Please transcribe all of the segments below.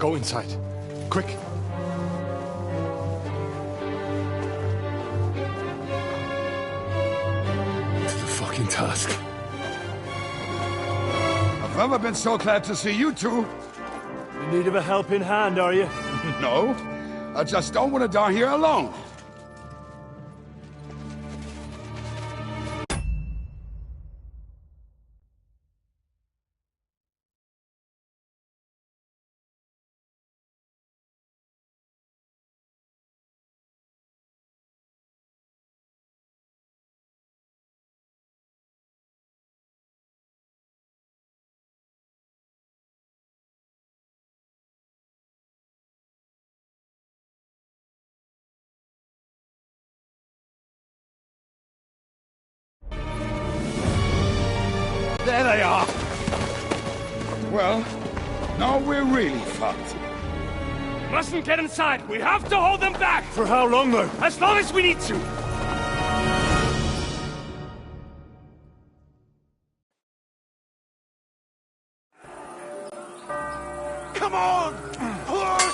Go inside. Quick. To the fucking task. I've never been so glad to see you two. In need of a helping hand, are you? No, I just don't want to die here alone. There they are! Well, now we're really fucked. Mustn't get inside. We have to hold them back. For how long, though? As long as we need to. Come on! Push!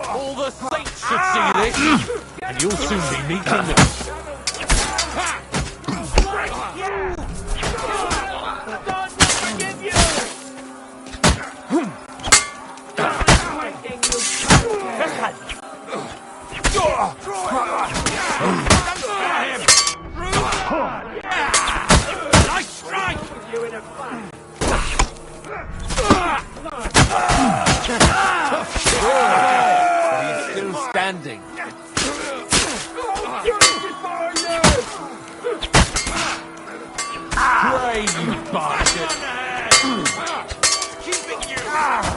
All the saints should see this, and you'll soon be meeting them. Nice strike! He's still standing. Pray, you bastard!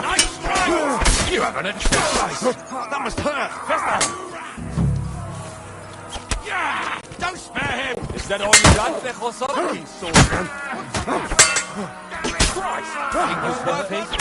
Nice strike! You haven't a chance! That must hurt! Don't spare him! Is that all you got, Vechosovsky, soldier? Christ! English one-piece?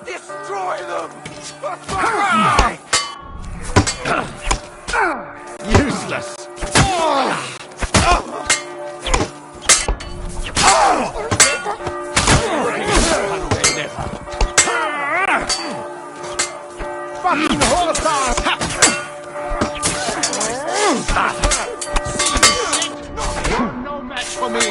Destroy them! Useless! Fucking holocaust! No match for me!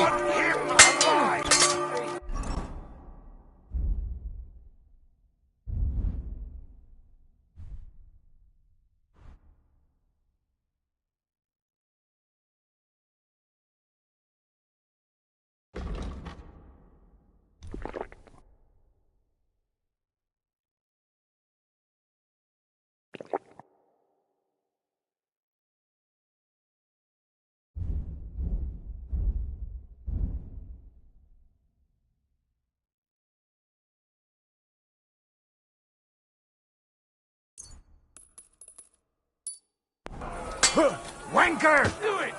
Wanker! Do it!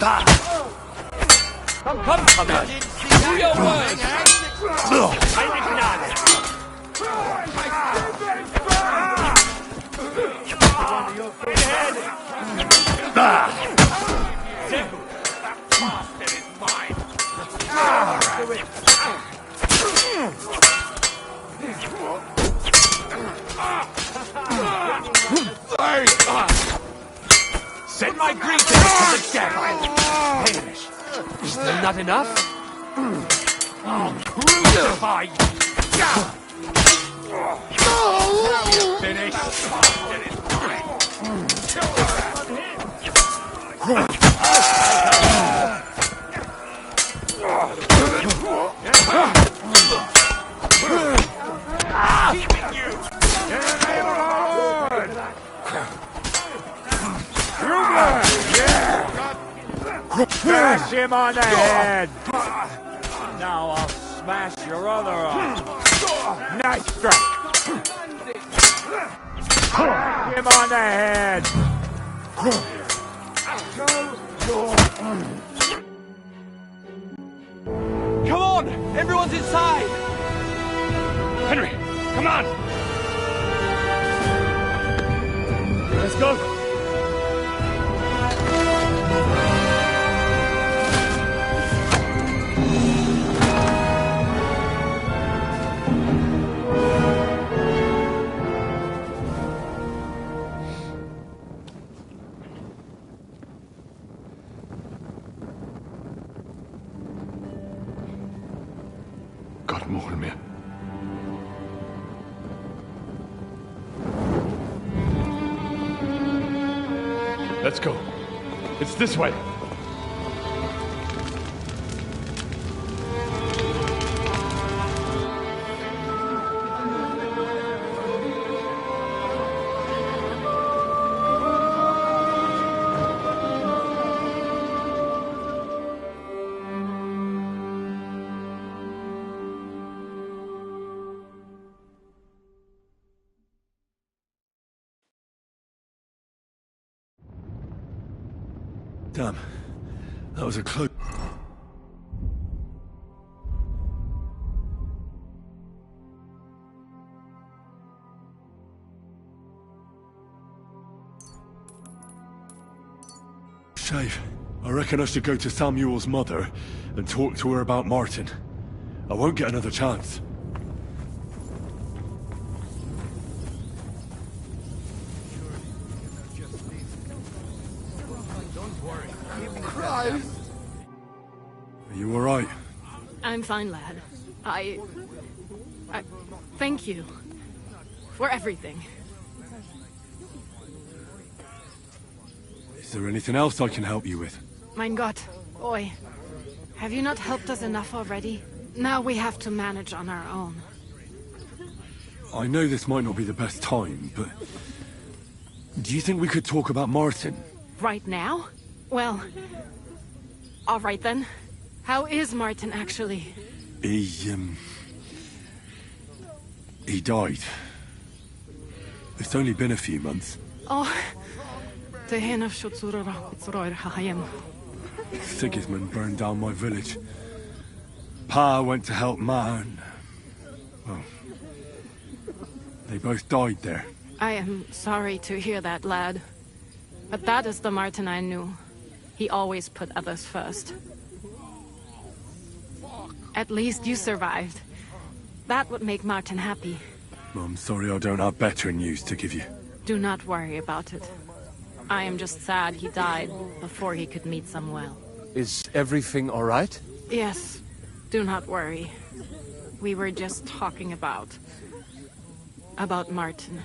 Come, come in. Do your worst. Send my greetings to the devil. Finish. Is there not enough? Crucify. Now you're finished. Keeping you. Smash him on the head! Now I'll smash your other arm. Nice strike! Him on the head! Come on! Everyone's inside! Henry, come on! Let's go. God mår med. Let's go. It's this way. Damn. That was a close. Shave. I reckon I should go to Samuel's mother and talk to her about Martin. I won't get another chance. Are you all right? I'm fine, lad. I thank you for everything. Is there anything else I can help you with? Mein Gott, boy. Have you not helped us enough already? Now we have to manage on our own. I know this might not be the best time, but... do you think we could talk about Martin? Right now? Well... all right then. How is Martin, actually? He died. It's only been a few months. Oh... Sigismund burned down my village. Pa went to help Ma and... well... they both died there. I am sorry to hear that, lad. But that is the Martin I knew. He always put others first. At least you survived. That would make Martin happy. I'm sorry I don't have better news to give you. Do not worry about it. I am just sad he died before he could meet Samuel. Is everything all right? Yes. Do not worry. We were just talking about Martin.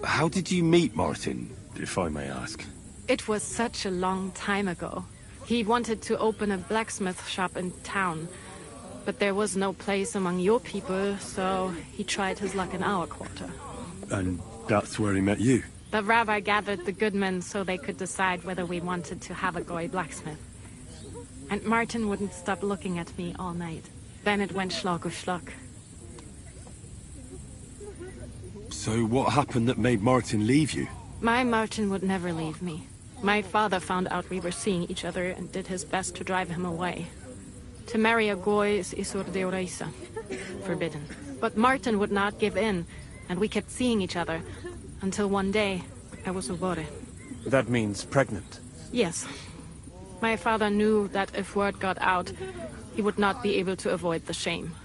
How did you meet Martin, if I may ask? It was such a long time ago. He wanted to open a blacksmith shop in town, but there was no place among your people, so he tried his luck in our quarter. And that's where he met you? The rabbi gathered the good men so they could decide whether we wanted to have a goy blacksmith. And Martin wouldn't stop looking at me all night. Then it went schlag auf schlag. So what happened that made Martin leave you? My Martin would never leave me. My father found out we were seeing each other and did his best to drive him away. To marry a Goy is Isur Deoraisa. Forbidden. But Martin would not give in, and we kept seeing each other. Until one day, I was Ubore. That means pregnant. Yes. My father knew that if word got out, he would not be able to avoid the shame.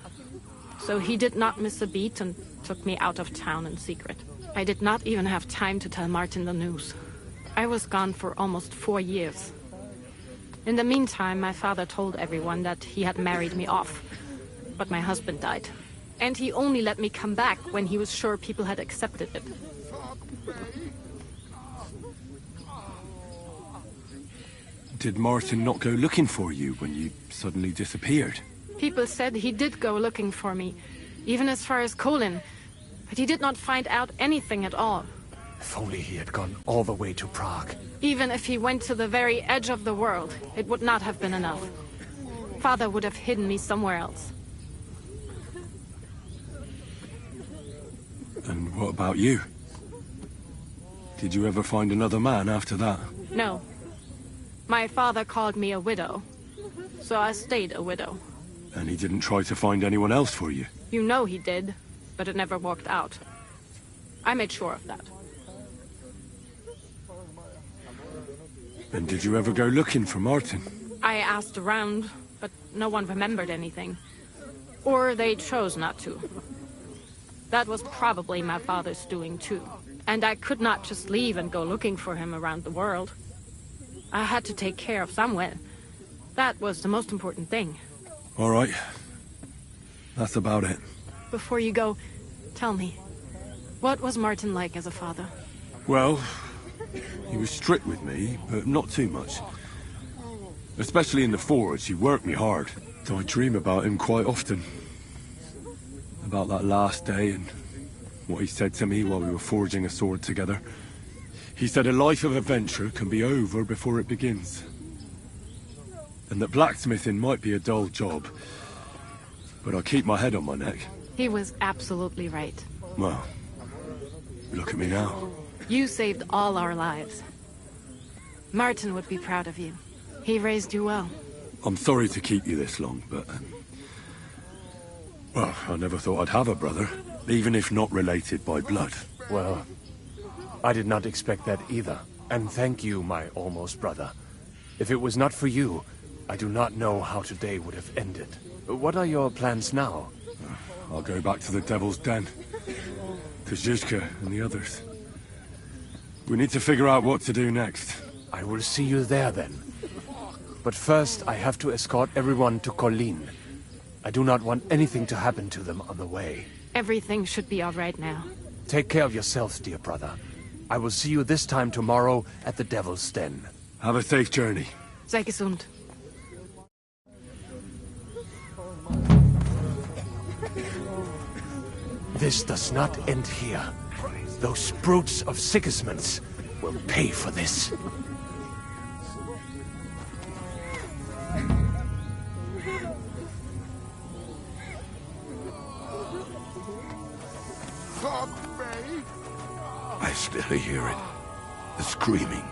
So he did not miss a beat and took me out of town in secret. I did not even have time to tell Martin the news. I was gone for almost 4 years. In the meantime, my father told everyone that he had married me off. But my husband died. And he only let me come back when he was sure people had accepted it. Did Martin not go looking for you when you suddenly disappeared? People said he did go looking for me, even as far as Colin. But he did not find out anything at all. If only he had gone all the way to Prague. Even if he went to the very edge of the world, it would not have been enough. Father would have hidden me somewhere else. And what about you? Did you ever find another man after that? No. My father called me a widow, so I stayed a widow. And he didn't try to find anyone else for you? You know he did, but it never worked out. I made sure of that. And did you ever go looking for Martin? I asked around, but no one remembered anything. Or they chose not to. That was probably my father's doing too. And I could not just leave and go looking for him around the world. I had to take care of Samuel. That was the most important thing. All right. That's about it. Before you go, tell me, what was Martin like as a father? Well, he was strict with me, but not too much. Especially in the forge, he worked me hard. So I dream about him quite often. About that last day and what he said to me while we were forging a sword together. He said a life of adventure can be over before it begins. And that blacksmithing might be a dull job, but I keep my head on my neck. He was absolutely right. Well, look at me now. You saved all our lives. Martin would be proud of you. He raised you well. I'm sorry to keep you this long, but... well, I never thought I'd have a brother, even if not related by blood. Well, I did not expect that either. And thank you, my almost brother. If it was not for you, I do not know how today would have ended. What are your plans now? I'll go back to the Devil's Den. To Zizka and the others. We need to figure out what to do next. I will see you there then. But first, I have to escort everyone to Colleen. I do not want anything to happen to them on the way. Everything should be all right now. Take care of yourselves, dear brother. I will see you this time tomorrow at the Devil's Den. Have a safe journey. Sei gesund. This does not end here. Those brutes of Sigismund's will pay for this. I still hear it. The screaming.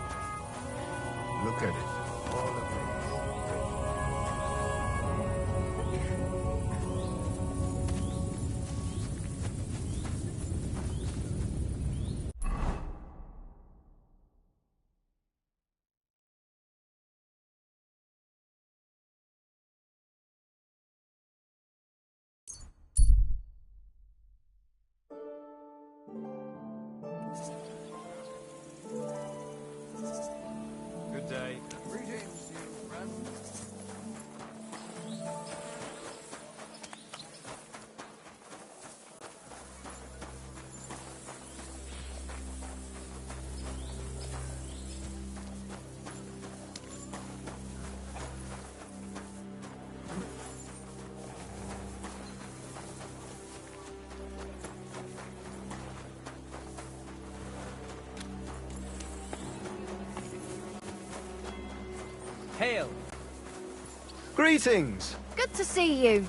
Look at it. Good day. Hail! Greetings! Good to see you.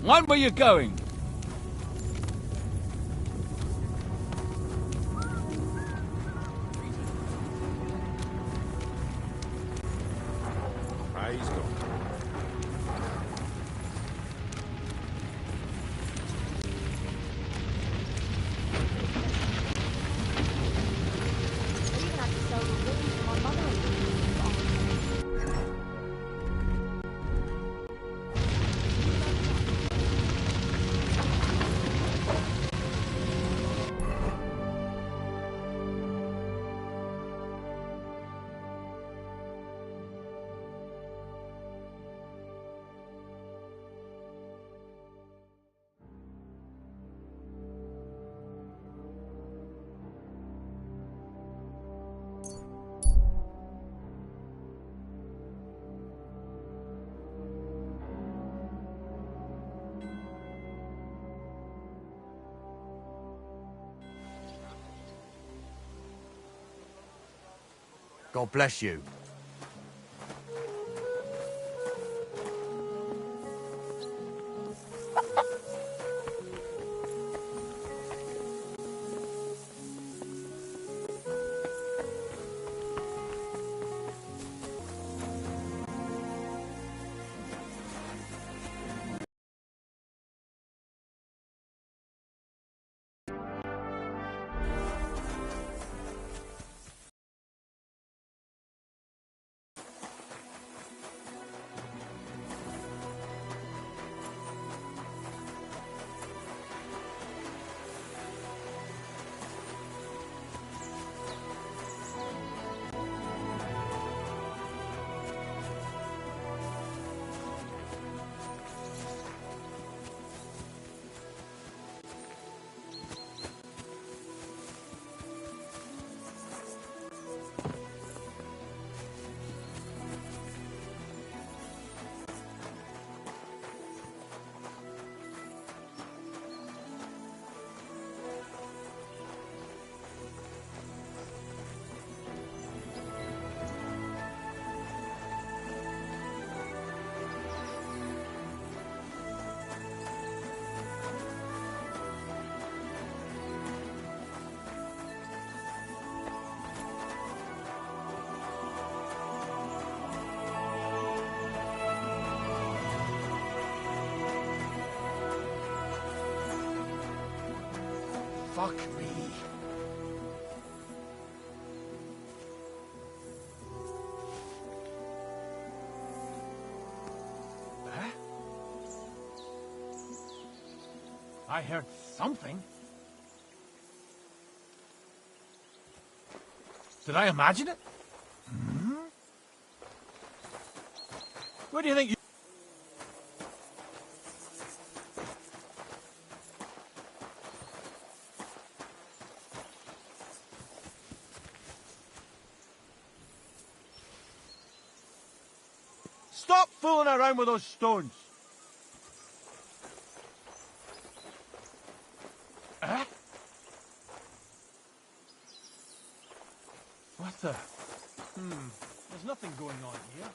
Mind where you're going. Praise God. God bless you. Fuck me. Huh? I heard something. Did I imagine it? Hmm? Where do you think you... Stop fooling around with those stones! Huh? What the... There's nothing going on here.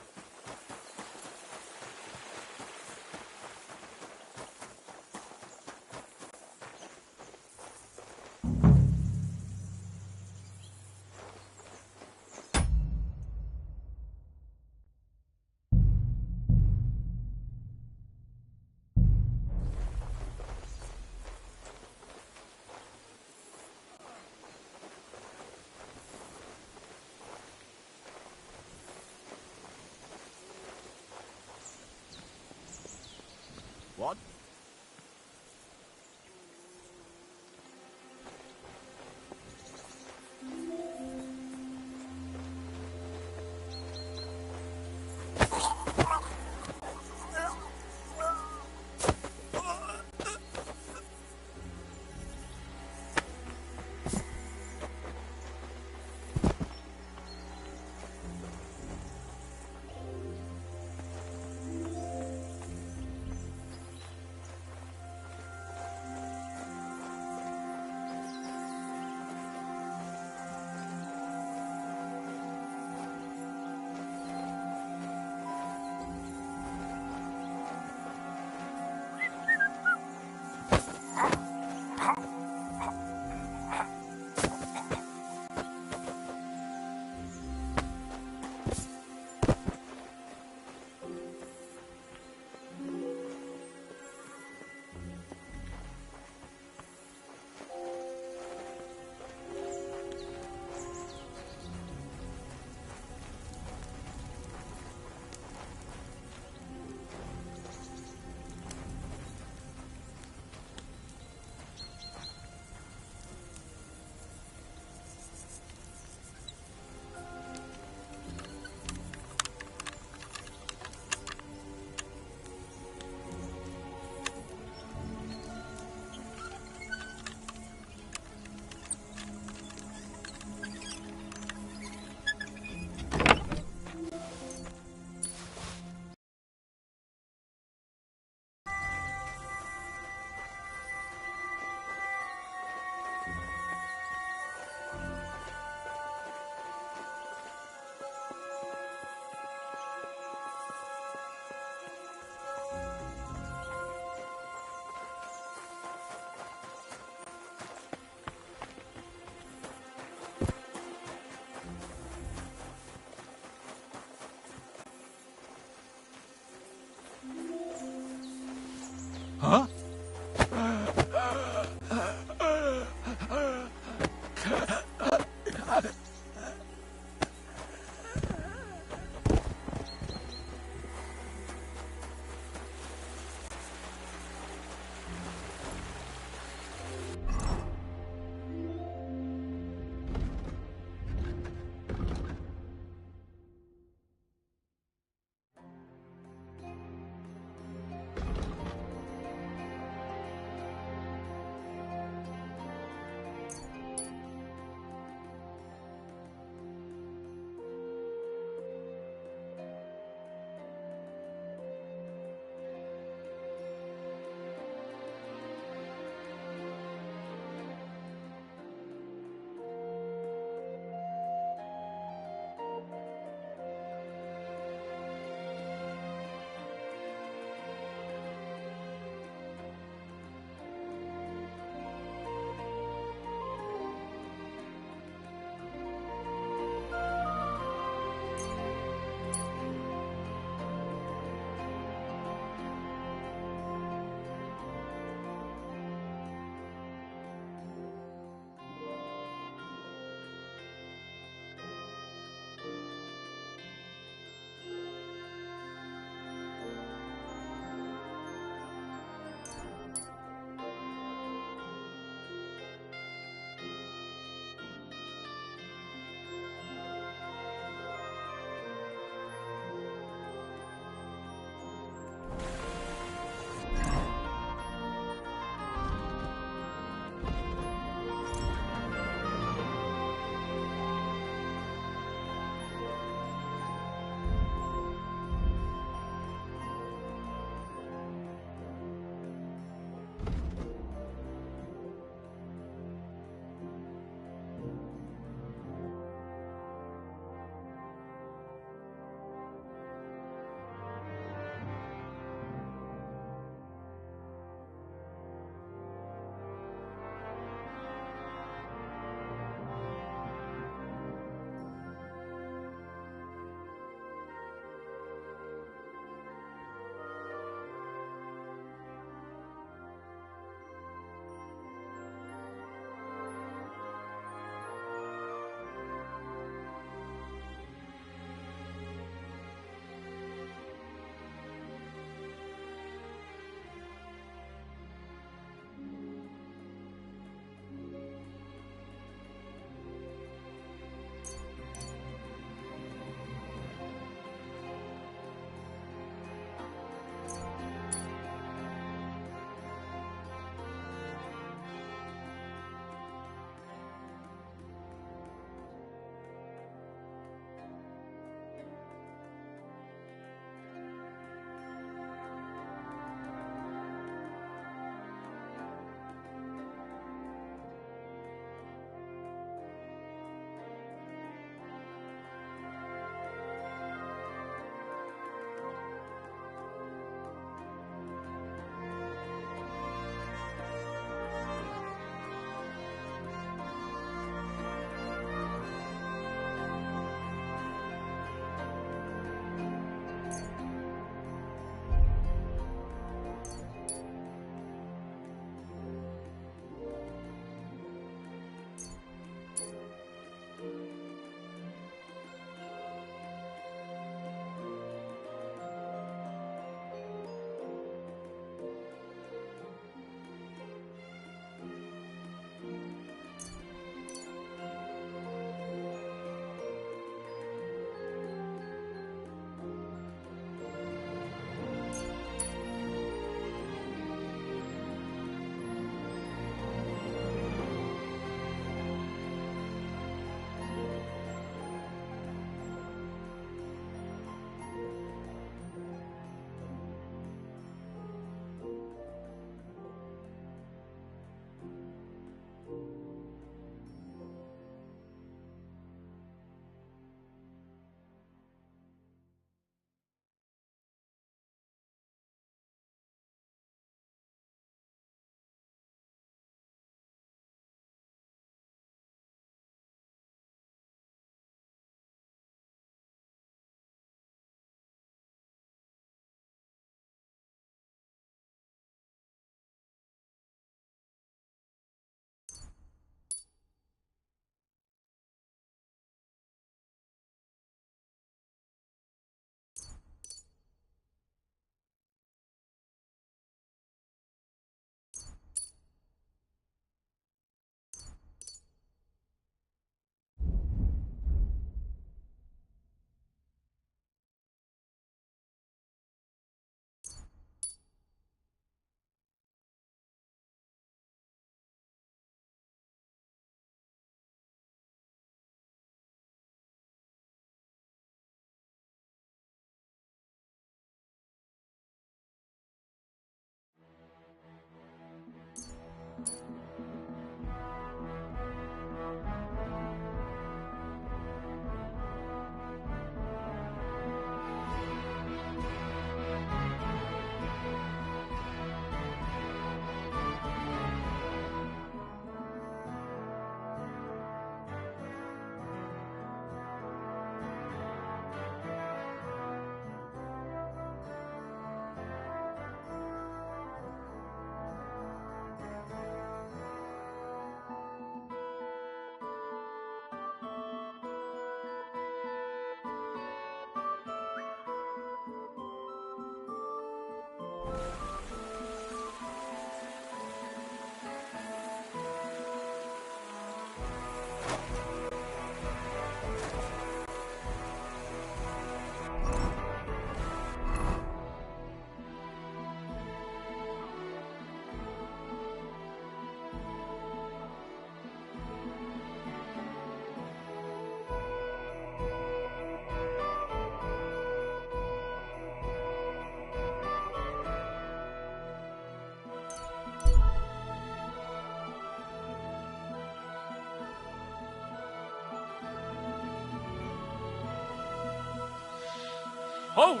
Halt!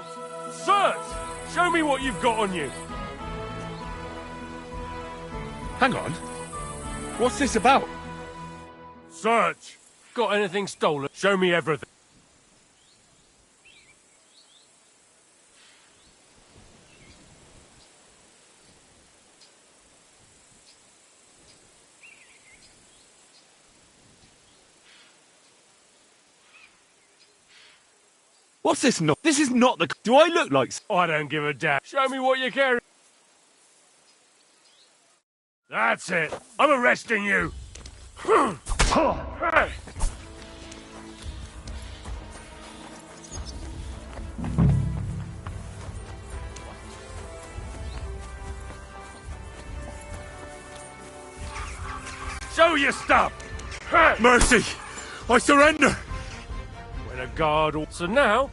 Search! Show me what you've got on you. Hang on. What's this about? Search! Got anything stolen? Show me everything. What's this not? This is not the... Do I look like... I don't give a damn. Show me what you carry. That's it. I'm arresting you. Hey. Show your stuff. Hey. Mercy! I surrender! When a guard... So now...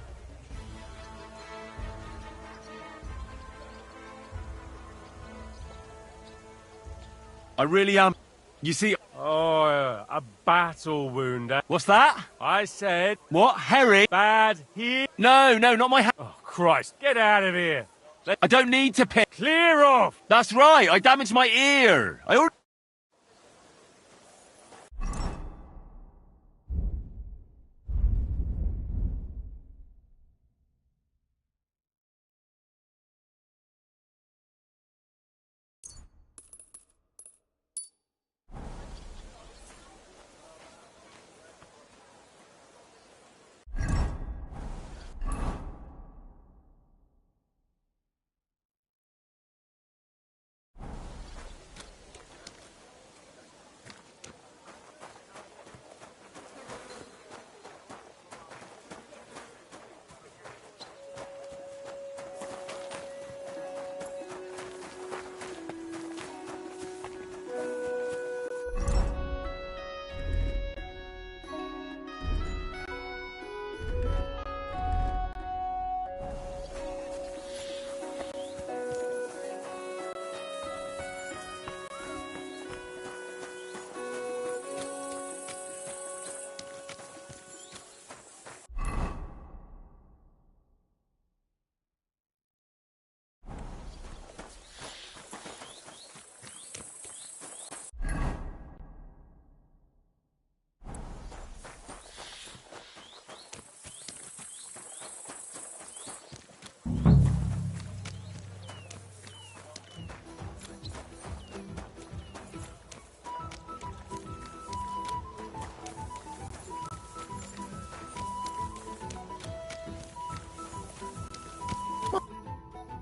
I really am. You see... Oh, a battle wound. What's that? I said... What? Harry? Bad here. No, not my hand. Oh, Christ. Get out of here. I don't need to pick. Clear off. That's right. I damaged my ear. I already...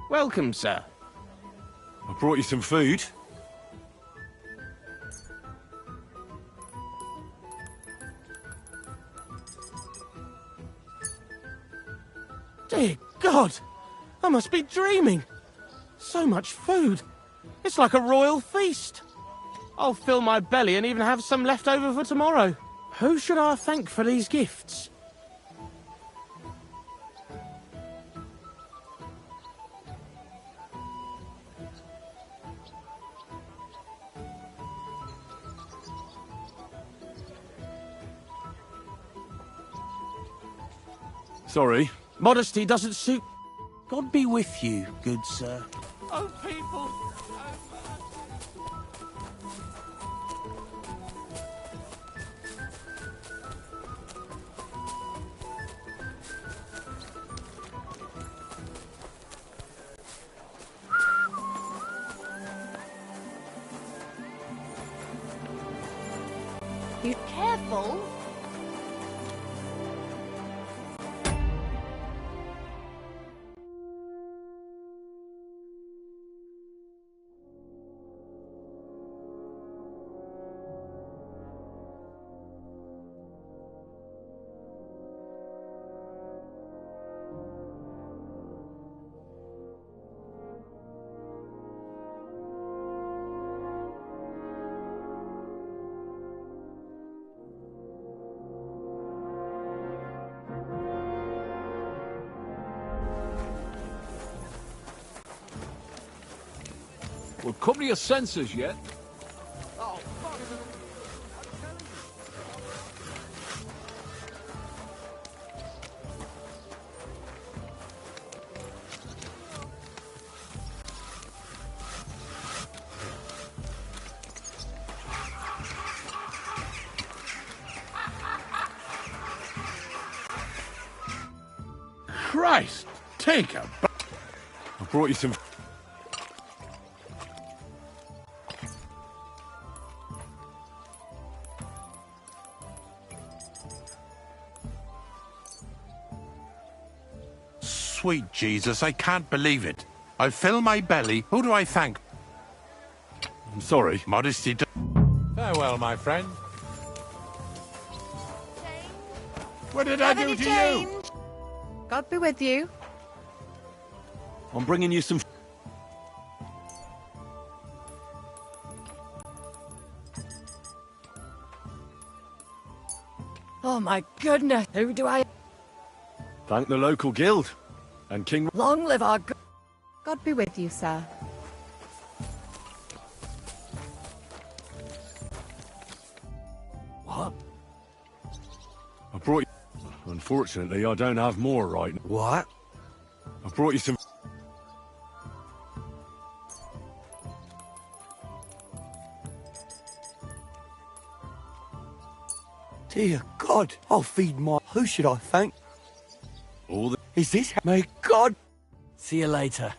Welcome, sir. I brought you some food. Dear God! I must be dreaming. So much food. It's like a royal feast. I'll fill my belly and even have some left over for tomorrow. Who should I thank for these gifts? Sorry. Modesty doesn't suit... God be with you, good sir. Oh, people! You careful. Well, come to your senses yet. Christ! Take a I brought you some... Sweet Jesus, I can't believe it. I fill my belly. Who do I thank? I'm sorry. Modesty to... Farewell, my friend. What did I do to you? God be with you. I'm bringing you some... Oh my goodness, who do I... Thank the local guild. And King... Long live our... God be with you, sir. What? I brought you... Unfortunately, I don't have more right now. What? I brought you some... Dear God, I'll feed my... Who should I thank? All the... Is this... May God... See you later.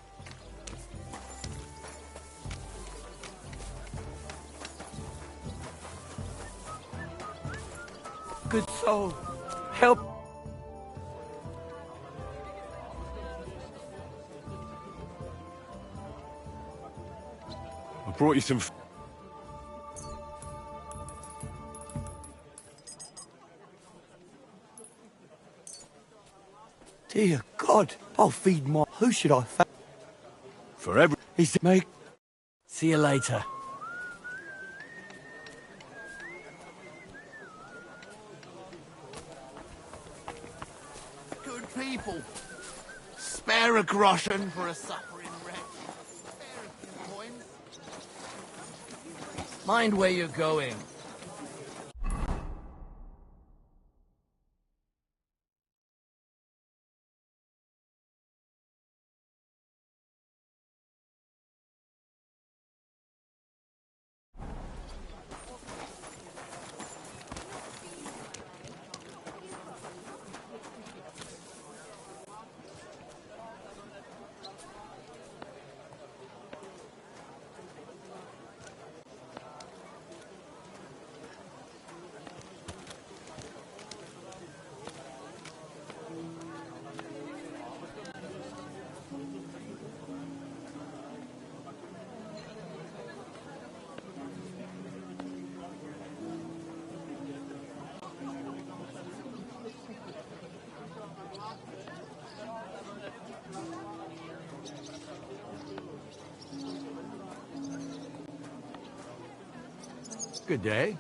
Good soul. Help. I brought you some... Dear God, I'll feed my... Who should I thank? For every... Is it... May... See you later. Good people. Spare a groschen for a suffering wretch. Spare a few coins. Mind where you're going. Good day.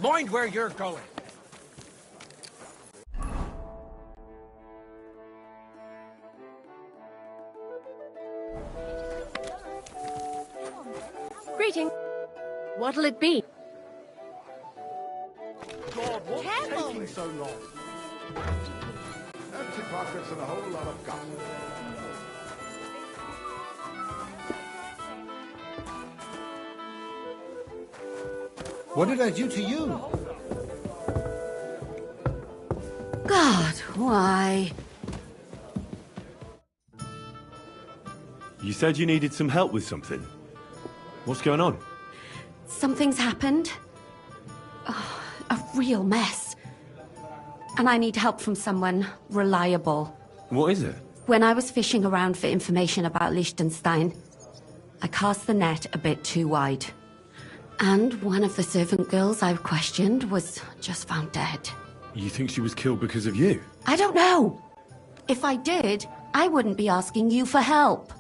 Mind where you're going. Greeting. What'll it be? God, what's taking so long? Empty pockets and a whole lot of gossip. What did I do to you? God, why? You said you needed some help with something. What's going on? Something's happened. Oh, a real mess. And I need help from someone reliable. What is it? When I was fishing around for information about Liechtenstein, I cast the net a bit too wide. And one of the servant girls I questioned was just found dead. You think she was killed because of you? I don't know. If I did, I wouldn't be asking you for help.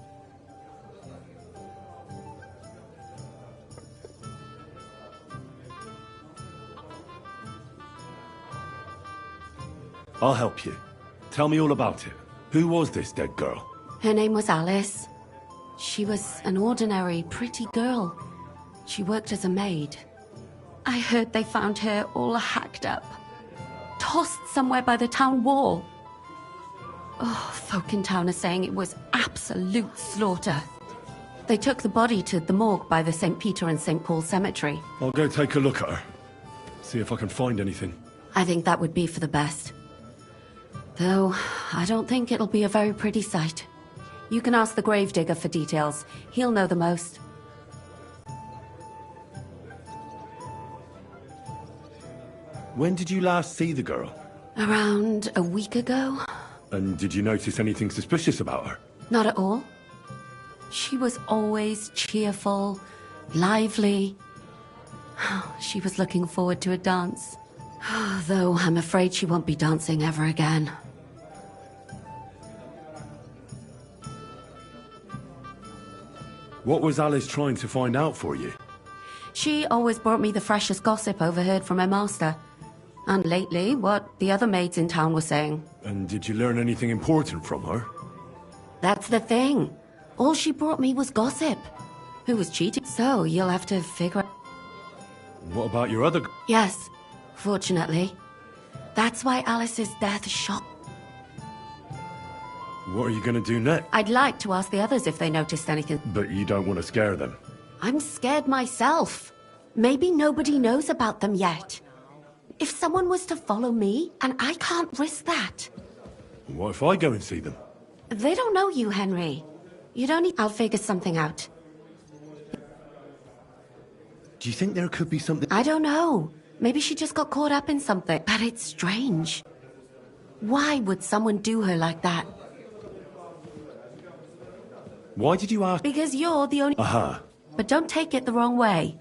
I'll help you. Tell me all about it. Who was this dead girl? Her name was Alice. She was an ordinary, pretty girl. She worked as a maid. I heard they found her all hacked up, tossed somewhere by the town wall. Oh, folk in town are saying it was absolute slaughter. They took the body to the morgue by the St. Peter and St. Paul cemetery. I'll go take a look at her. See if I can find anything. I think that would be for the best. Though, I don't think it'll be a very pretty sight. You can ask the gravedigger for details. He'll know the most. When did you last see the girl? Around a week ago? And did you notice anything suspicious about her? Not at all. She was always cheerful, lively. She was looking forward to a dance. Though I'm afraid she won't be dancing ever again. What was Alice trying to find out for you? She always brought me the freshest gossip overheard from her master. And lately, what the other maids in town were saying. And did you learn anything important from her? That's the thing. All she brought me was gossip. Who was cheating? So you'll have to figure out. What about your other... Yes, fortunately. That's why Alice's death shocked. What are you going to do next? I'd like to ask the others if they noticed anything. But you don't want to scare them. I'm scared myself. Maybe nobody knows about them yet. If someone was to follow me, and I can't risk that. What if I go and see them? They don't know you, Henry. You don't need... I'll figure something out. Do you think there could be something... I don't know. Maybe she just got caught up in something. But it's strange. Why would someone do her like that? Why did you ask? Because you're the only... Aha. But don't take it the wrong way.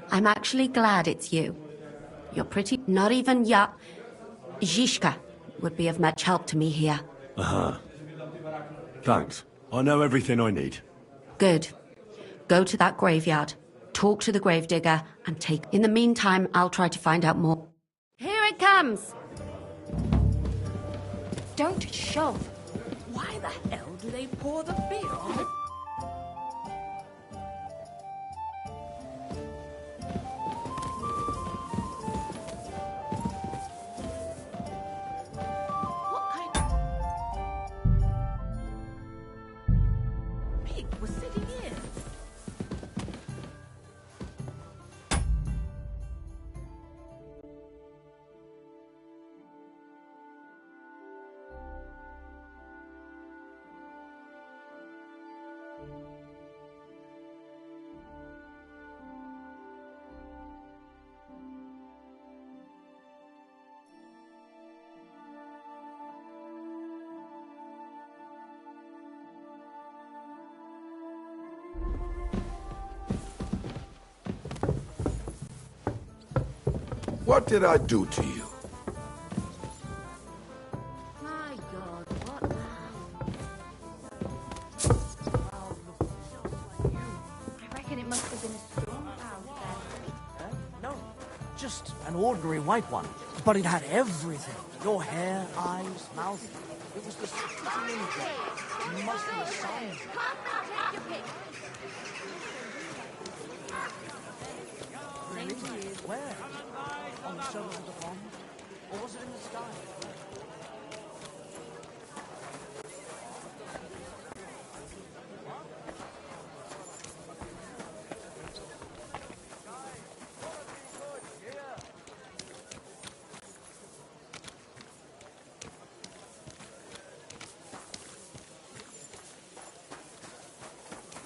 I'm actually glad it's you. You're pretty... Not even Zhishka would be of much help to me here. Aha. Thanks. I know everything I need. Good. Go to that graveyard, talk to the gravedigger, and take... In the meantime, I'll try to find out more. Here it comes! Don't shove. Why the hell do they pour the beer on it? What kind of... Pig was sitting here. What did I do to you? My God, what now? I reckon it must have been a strong house then. No, just an ordinary white one. But it had everything. Your hair, eyes, mouth. It was the secret ninja. You must be a scientist. Really? Where? On the surface of the pond? Or was it in the sky?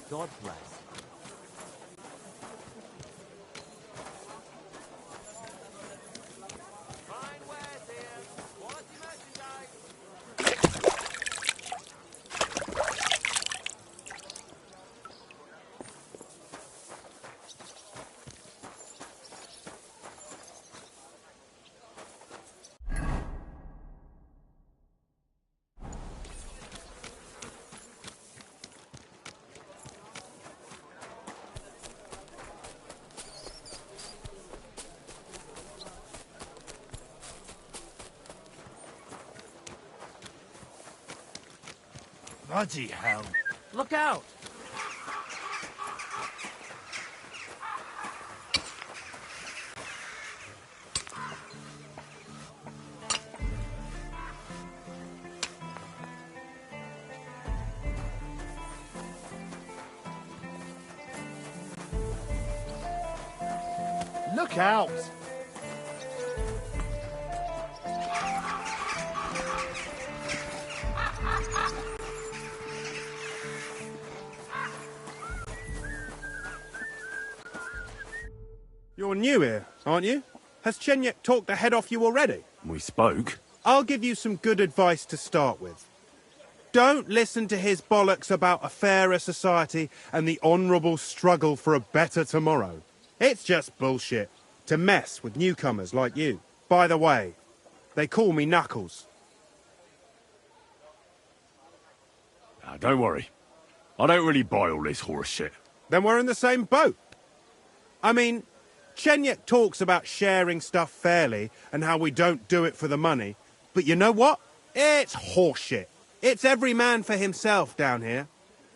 God bless. Bloody hell. Look out! Look out! You're new here, aren't you? Has Chenyek talked the head off you already? We spoke. I'll give you some good advice to start with. Don't listen to his bollocks about a fairer society and the honourable struggle for a better tomorrow. It's just bullshit to mess with newcomers like you. By the way, they call me Knuckles. Don't worry. I don't really buy all this horse shit. Then we're in the same boat. I mean, Chenyek talks about sharing stuff fairly and how we don't do it for the money. But you know what? It's horseshit. It's every man for himself down here,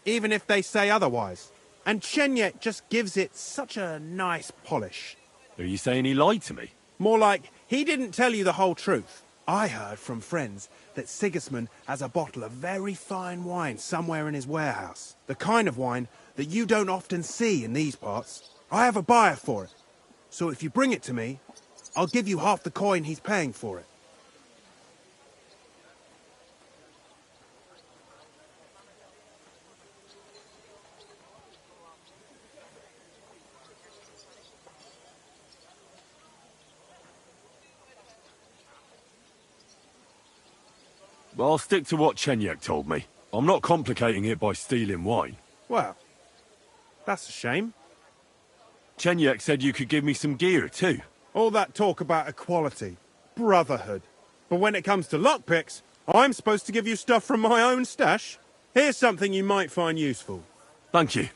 even if they say otherwise. And Chenyek just gives it such a nice polish. Are you saying he lied to me? More like, he didn't tell you the whole truth. I heard from friends that Sigismund has a bottle of very fine wine somewhere in his warehouse. The kind of wine that you don't often see in these parts. I have a buyer for it. So if you bring it to me, I'll give you half the coin he's paying for it. Well, I'll stick to what Chenyek told me. I'm not complicating it by stealing wine. Well, that's a shame. Chenyek said you could give me some gear, too. All that talk about equality, brotherhood. But when it comes to lockpicks, I'm supposed to give you stuff from my own stash. Here's something you might find useful. Thank you.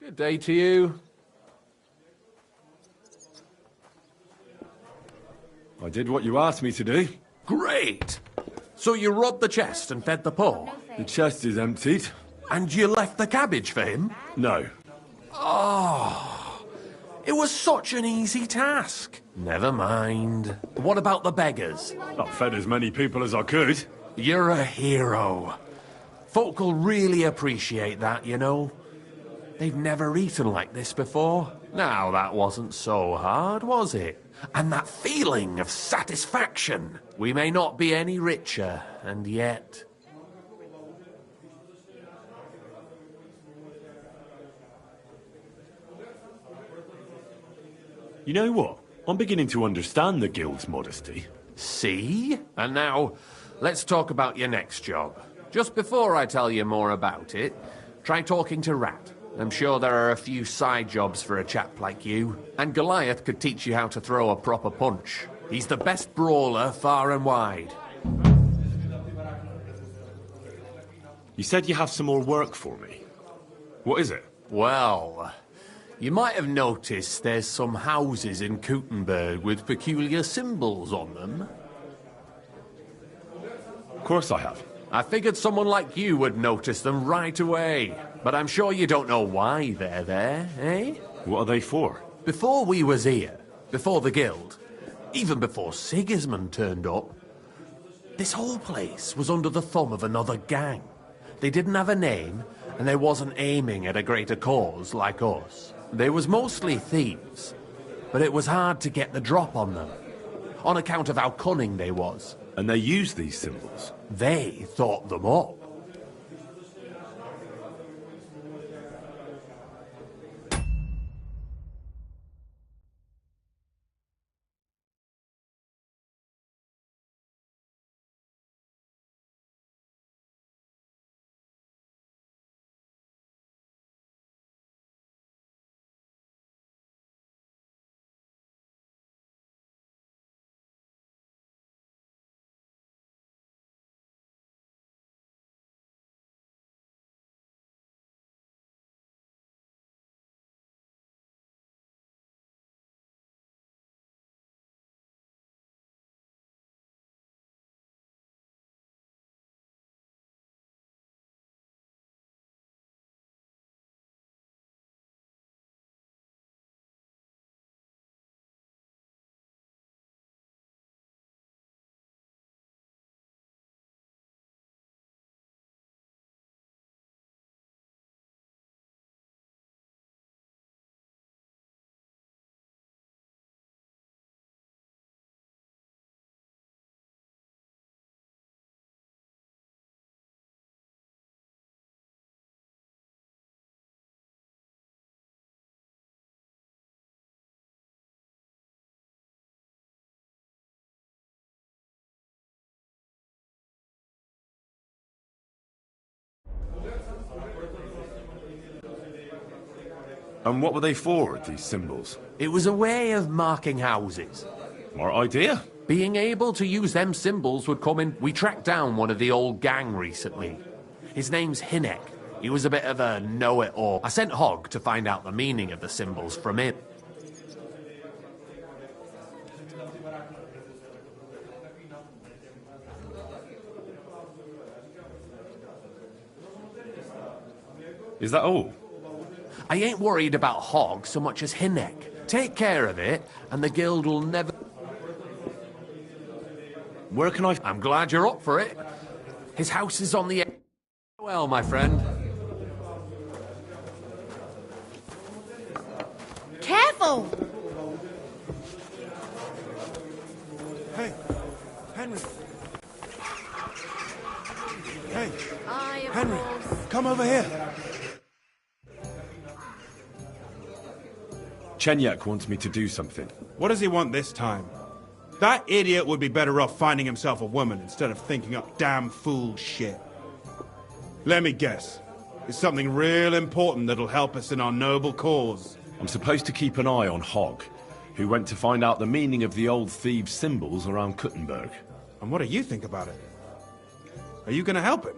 Good day to you. I did what you asked me to do. Great! So you robbed the chest and fed the poor? The chest is emptied. And you left the cabbage for him? No. Oh, it was such an easy task. Never mind. What about the beggars? I fed as many people as I could. You're a hero. Folk will really appreciate that, you know. They've never eaten like this before. Now, that wasn't so hard, was it? And that feeling of satisfaction. We may not be any richer, and yet... You know what? I'm beginning to understand the guild's modesty. See? And now, let's talk about your next job. Just before I tell you more about it, try talking to Rat. I'm sure there are a few side jobs for a chap like you. And Goliath could teach you how to throw a proper punch. He's the best brawler far and wide. You said you have some more work for me. What is it? Well, you might have noticed there's some houses in Kuttenberg with peculiar symbols on them. Of course I have. I figured someone like you would notice them right away. But I'm sure you don't know why they're there, eh? What are they for? Before we was here, before the guild, even before Sigismund turned up, this whole place was under the thumb of another gang. They didn't have a name, and they wasn't aiming at a greater cause like us. They was mostly thieves, but it was hard to get the drop on them, on account of how cunning they was. And they used these symbols? They thought them up. And what were they for, these symbols? It was a way of marking houses. Smart idea. Being able to use them symbols would come in... We tracked down one of the old gang recently. His name's Hinek. He was a bit of a know-it-all. I sent Hogg to find out the meaning of the symbols from him. Is that all? I ain't worried about Hogg so much as Hinek. Take care of it, and the guild will never... Where can I... I'm glad you're up for it. His house is on the... Well, my friend. Careful! Hey, Henry. Hey, Henry, come over here. Chenyak wants me to do something. What does he want this time? That idiot would be better off finding himself a woman instead of thinking up damn fool shit. Let me guess. It's something real important that'll help us in our noble cause. I'm supposed to keep an eye on Hogg, who went to find out the meaning of the old thieves' symbols around Kuttenberg. And what do you think about it? Are you gonna help him?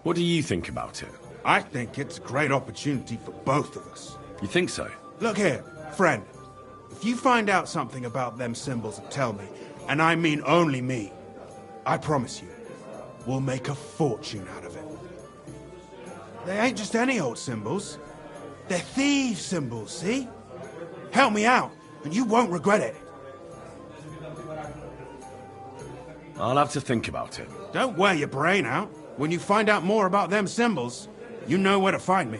What do you think about it? I think it's a great opportunity for both of us. You think so? Look here, friend. If you find out something about them symbols and tell me, and I mean only me, I promise you, we'll make a fortune out of it. They ain't just any old symbols. They're thieves' symbols, see? Help me out, and you won't regret it. I'll have to think about it. Don't wear your brain out. When you find out more about them symbols, you know where to find me.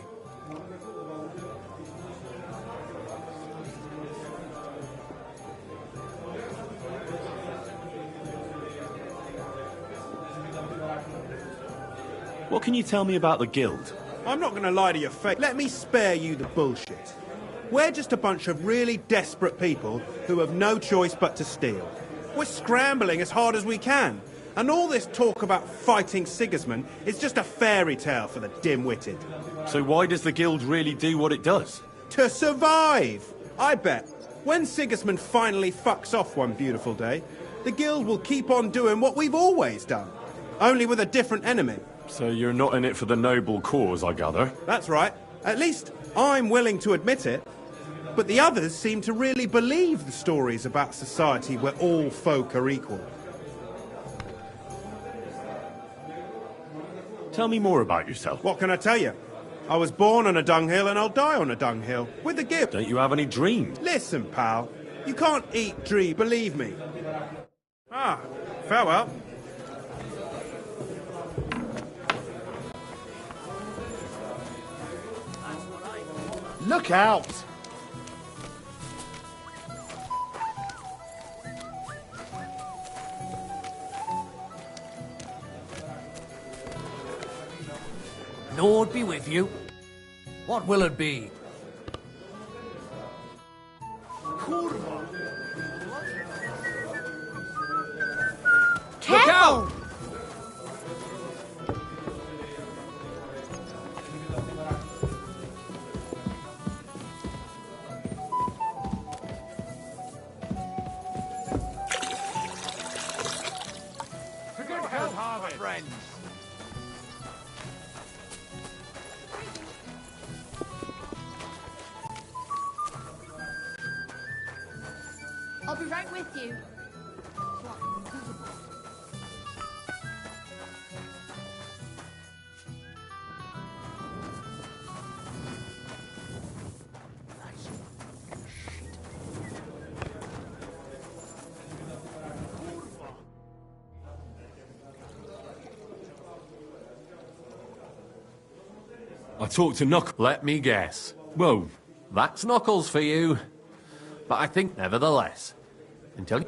What can you tell me about the guild? I'm not gonna lie to your face. Let me spare you the bullshit. We're just a bunch of really desperate people who have no choice but to steal. We're scrambling as hard as we can. And all this talk about fighting Sigismund is just a fairy tale for the dim-witted. So why does the guild really do what it does? To survive! I bet. When Sigismund finally fucks off one beautiful day, the guild will keep on doing what we've always done. Only with a different enemy. So you're not in it for the noble cause, I gather? That's right. At least I'm willing to admit it. But the others seem to really believe the stories about society where all folk are equal. Tell me more about yourself. What can I tell you? I was born on a dunghill and I'll die on a dunghill. With the gift. Don't you have any dreams? Listen, pal. You can't eat dreams, believe me. Ah, farewell. Look out! Lord be with you. What will it be? Look out! For good health, my friends. I'll be right with you. I talked to Knuckles. Let me guess. Whoa. That's Knuckles for you. But I think, nevertheless, until...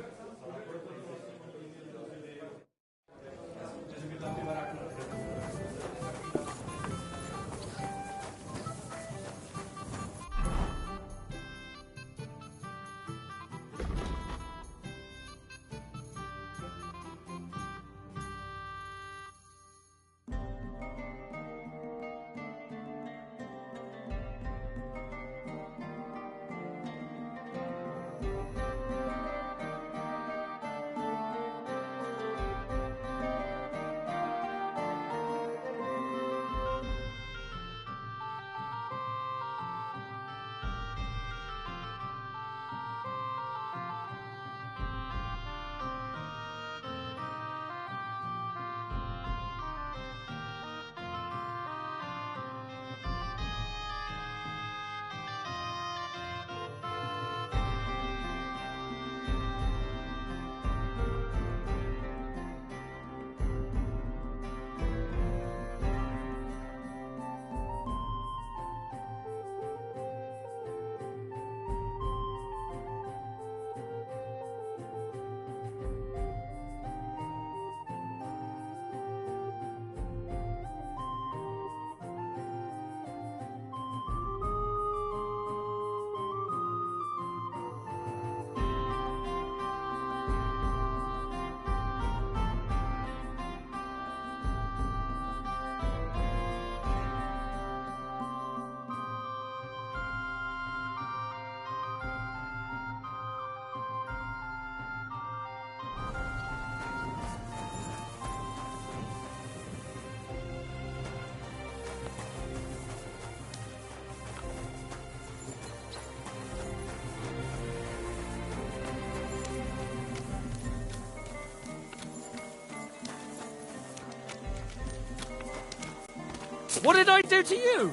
What did I do to you?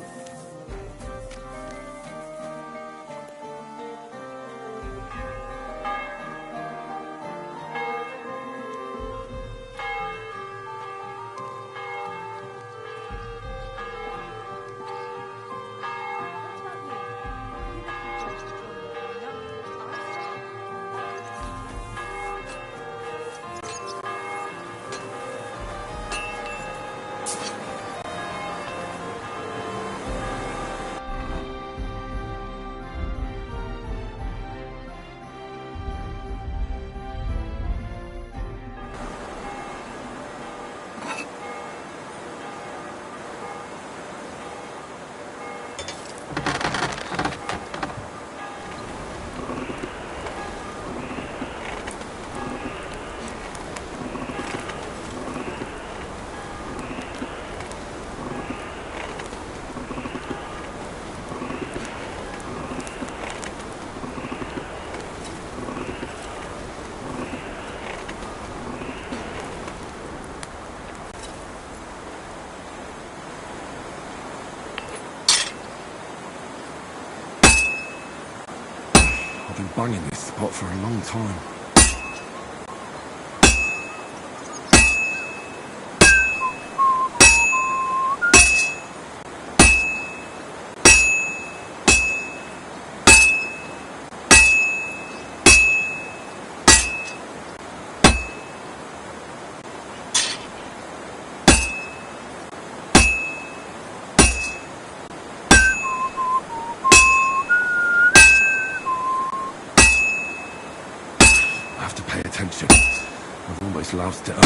I've been banging this spot for a long time. I have to pay attention. I've almost loused it up.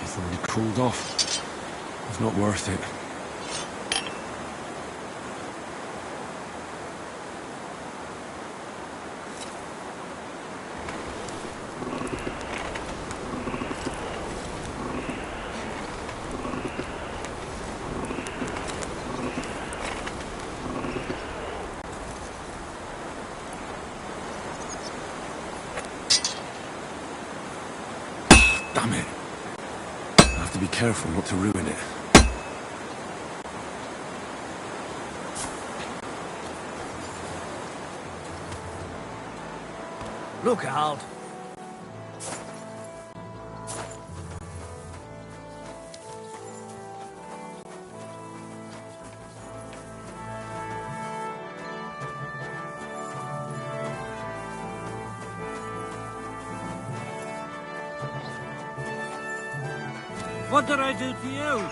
It's already cooled off. It's not worth it. Damn it. I have to be careful not to ruin it. Look out. What did I do to you?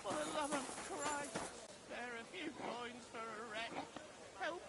For the love of Christ, spare a few coins for a wreck. Help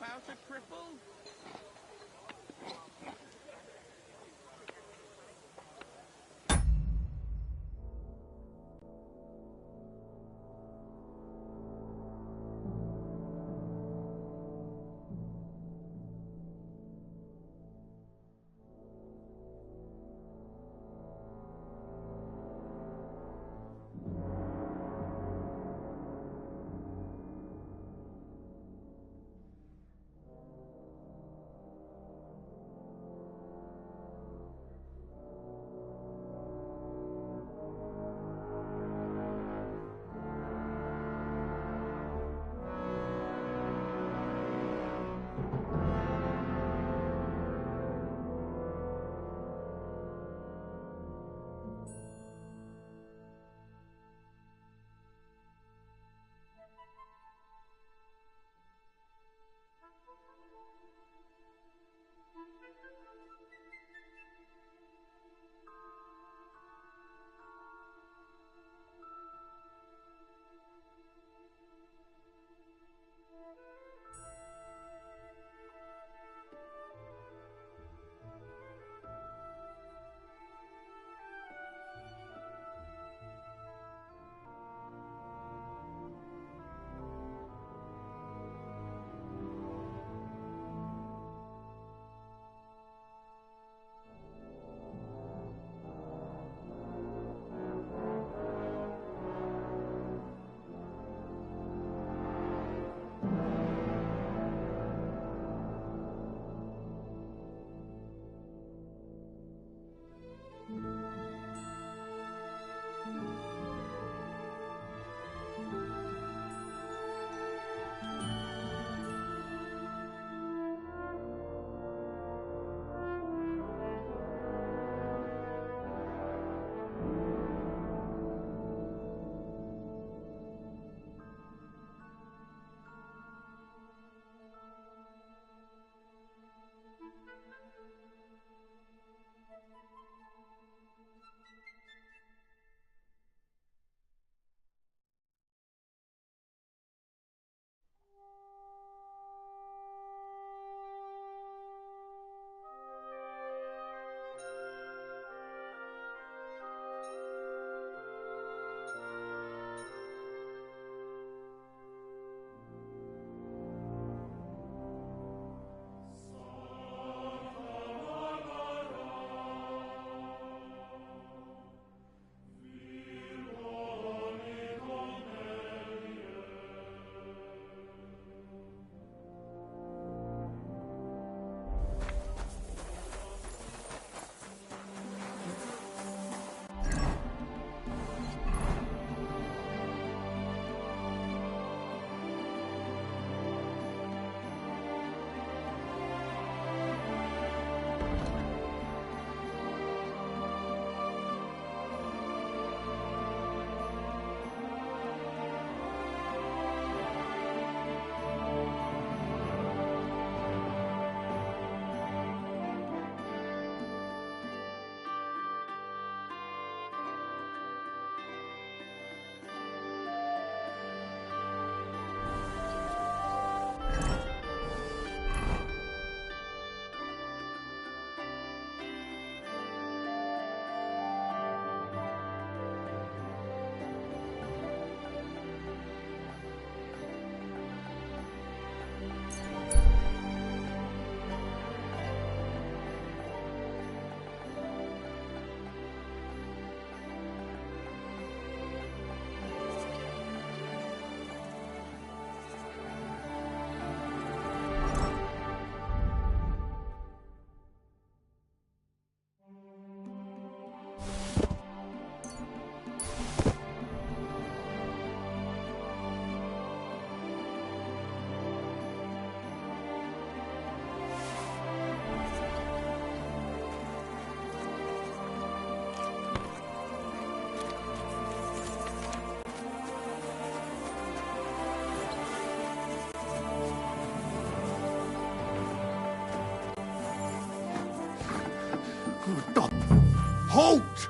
Halt!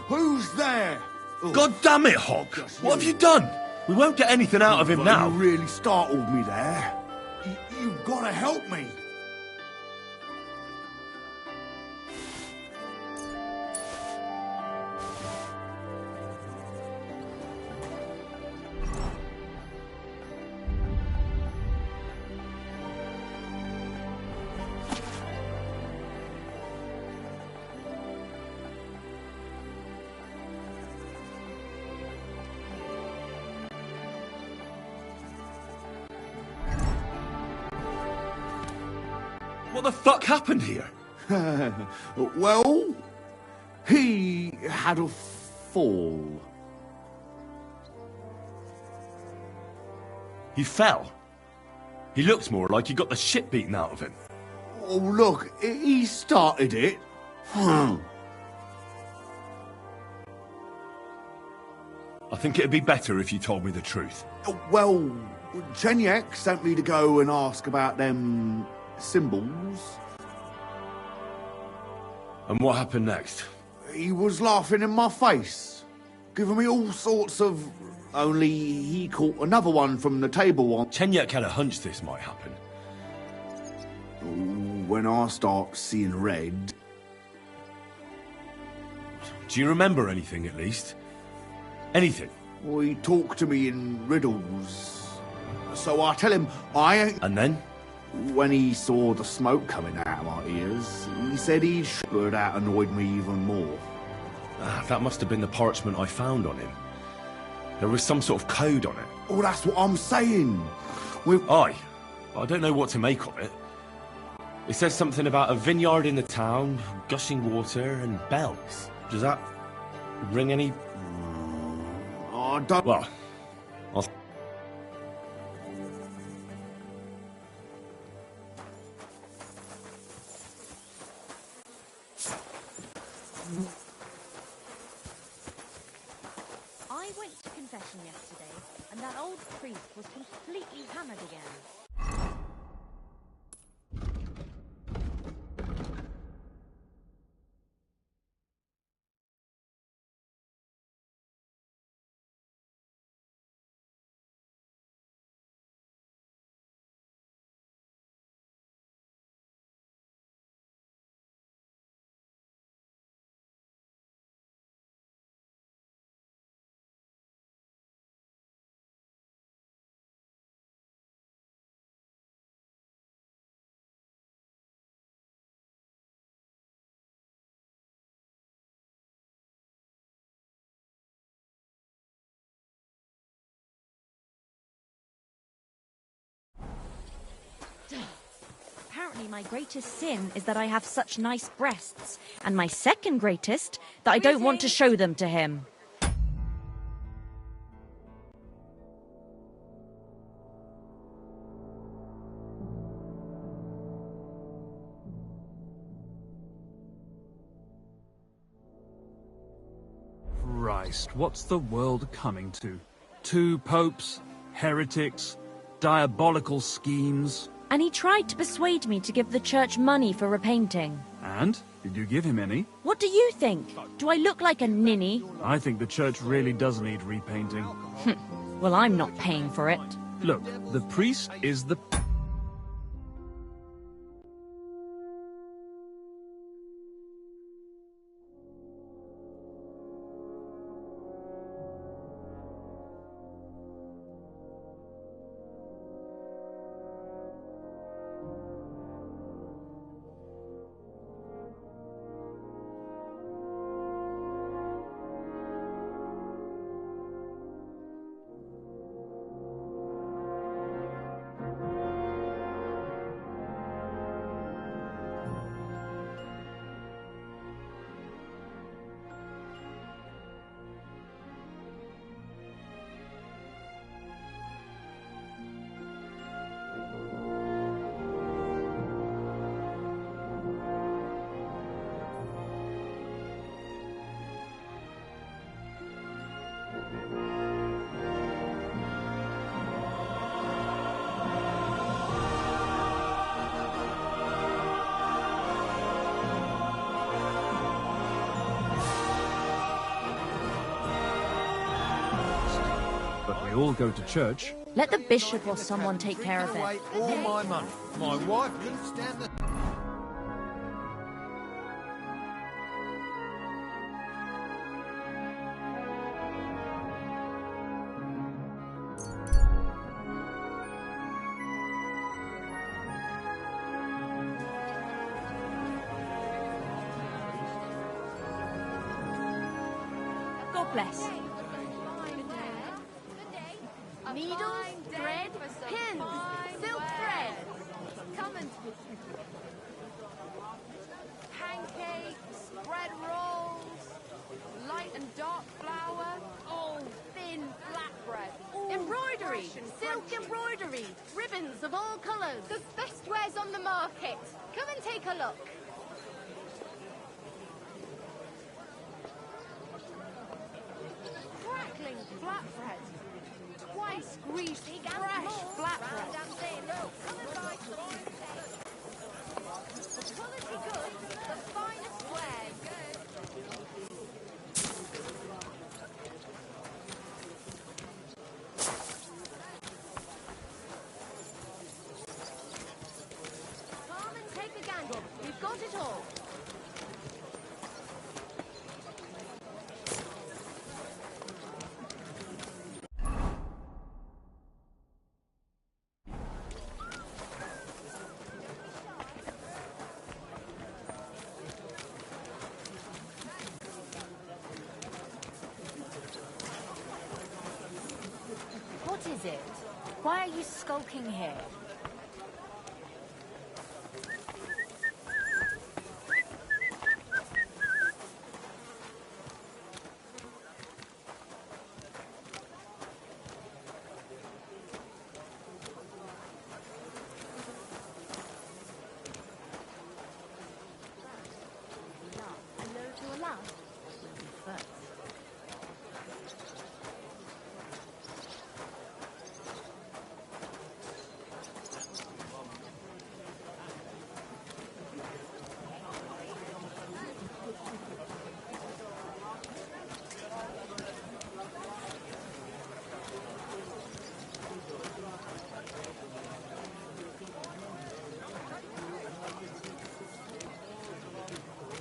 Who's there? God damn it, Hog! What have you done? We won't get anything out of him now. You really startled me there. You've got to help me. What the fuck happened here? Well, he had a fall. He fell. He looks more like he got the shit beaten out of him. Oh, look, he started it. I think it'd be better if you told me the truth. Well, Chenyek sent me to go and ask about them symbols. And what happened next? He was laughing in my face, giving me all sorts of... Only he caught another one from the table once. Chenyek had a hunch this might happen. When I start seeing red... Do you remember anything, at least? Anything? Well, he talked to me in riddles. So I tell him I ain't... And then? When he saw the smoke coming out of my ears, he said he'd but that annoyed me even more. That must have been the parchment I found on him. There was some sort of code on it. Oh, that's what I'm saying. I don't know what to make of it. It says something about a vineyard in the town, gushing water, and bells. Does that ring any... I don't... Well, I went to confession yesterday, and that old priest was completely hammered again. Apparently my greatest sin is that I have such nice breasts, and my second greatest, that I don't want to show them to him. Christ, what's the world coming to? 2 popes, heretics, diabolical schemes. And he tried to persuade me to give the church money for repainting. And? Did you give him any? What do you think? Do I look like a ninny? I think the church really does need repainting. Well, I'm not paying for it. Look, the priest is the... They all go to church. Let the bishop or someone take care of Away it. all my money. My wife couldn't stand the... God bless. Needles, thread, pins, silk thread. Come and... Pancakes, bread rolls, light and dark flour. Oh, thin flatbread. Embroidery, silk embroidery, ribbons of all colours. The best wares on the market. Come and take a look. Crackling flatbread. Twice greased, fresh flatbread. Quality good, the finest wares. Come and take a gander. We've got it all. What is it? Why are you skulking here? Hello to a laugh. First.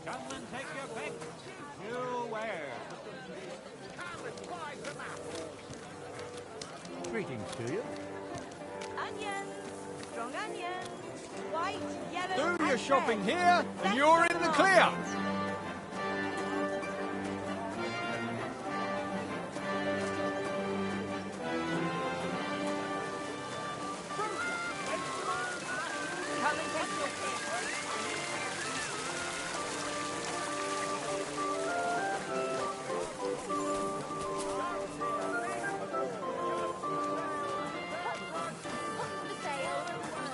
Come and take your pick. You where? Come and buy some apples. Greetings to you. Onions, strong onions, white, yellow, Do your and shopping red. here, and Best you're on in the market. clear. Come and take your pick. For sale.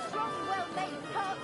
Strong, well-made cups.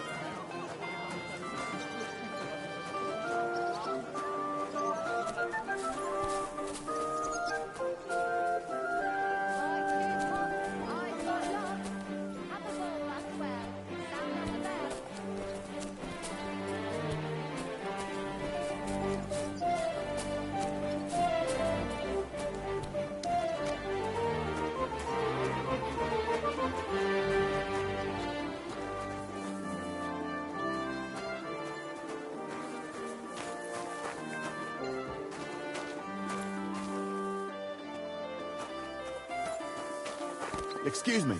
Excuse me.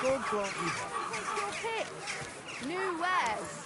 Good girl. What's your pitch? New wares.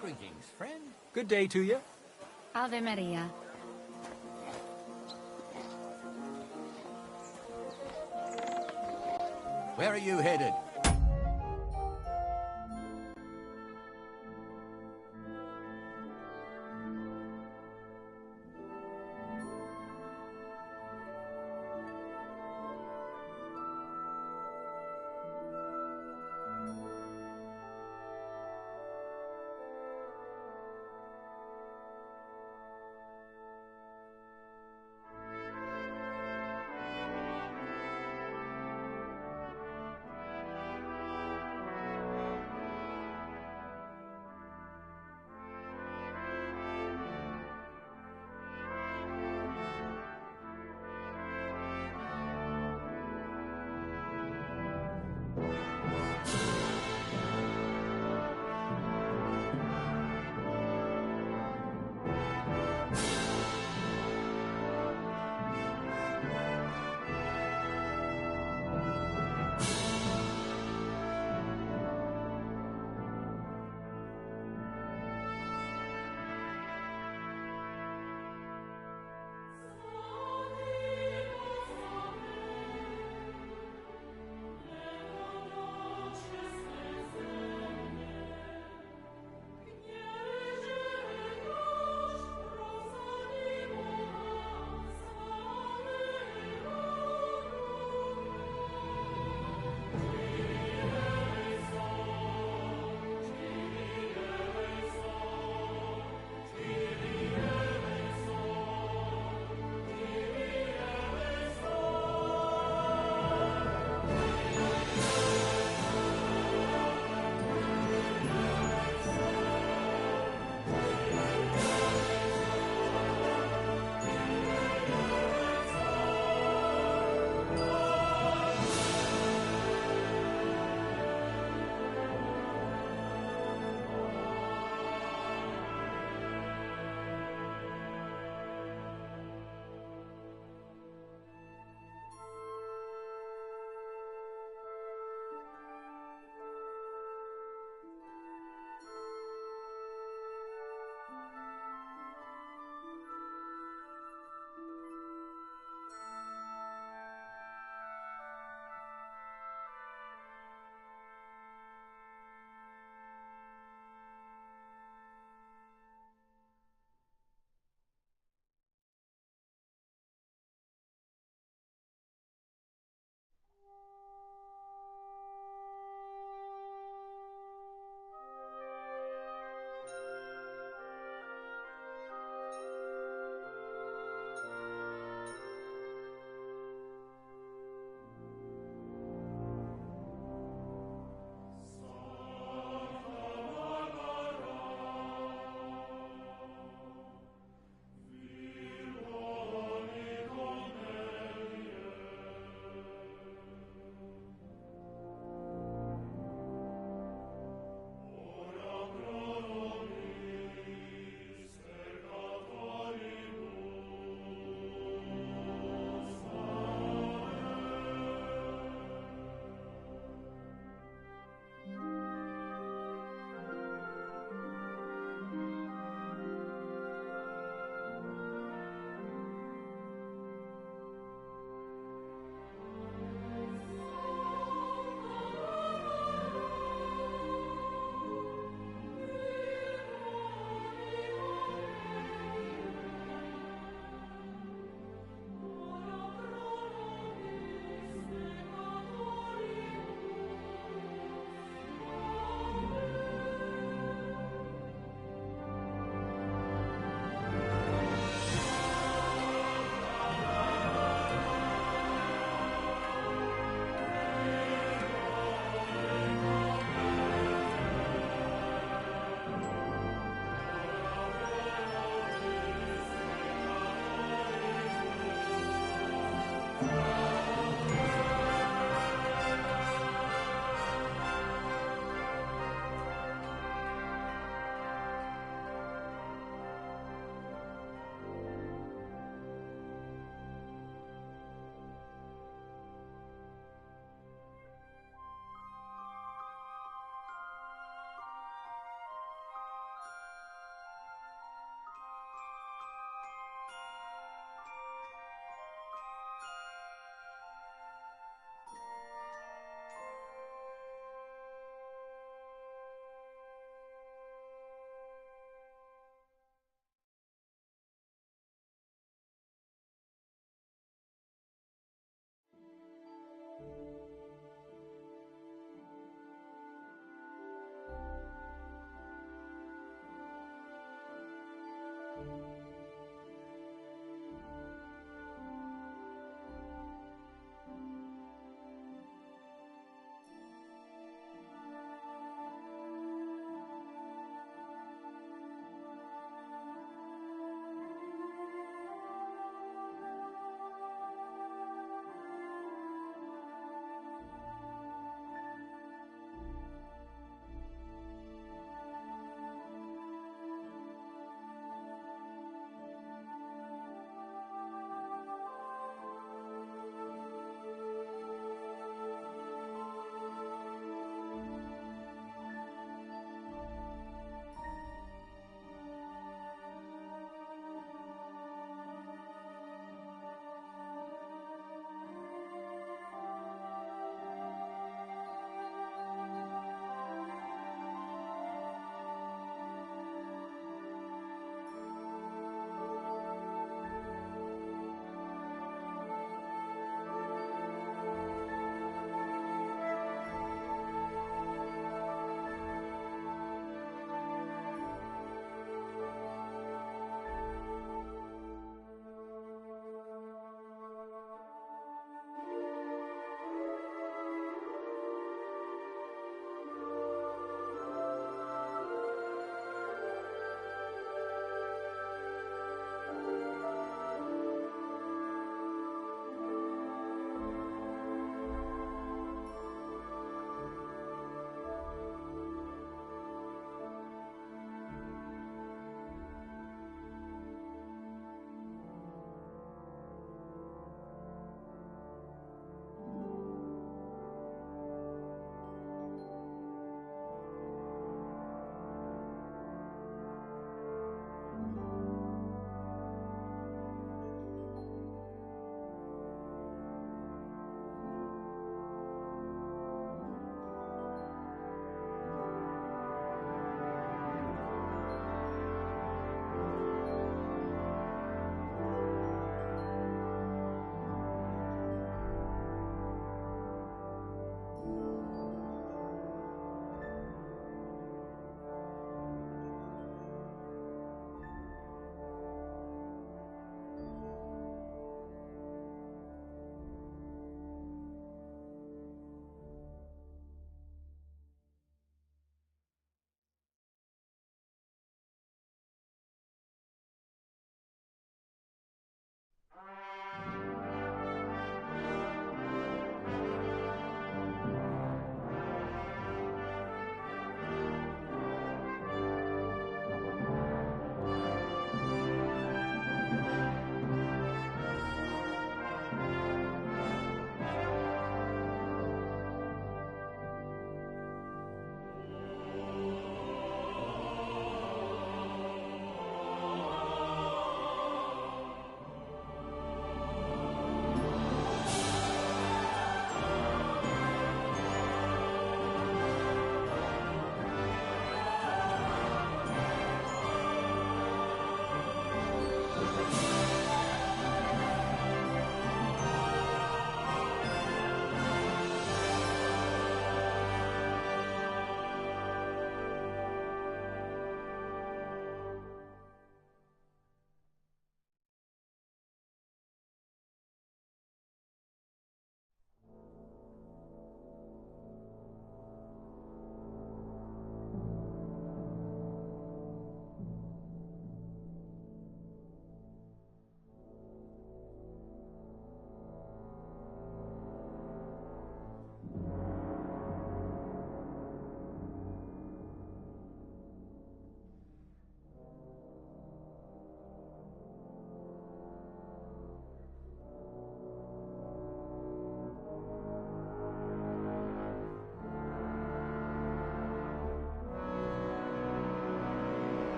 Greetings, friend. Good day to you. Ave Maria. Where are you headed?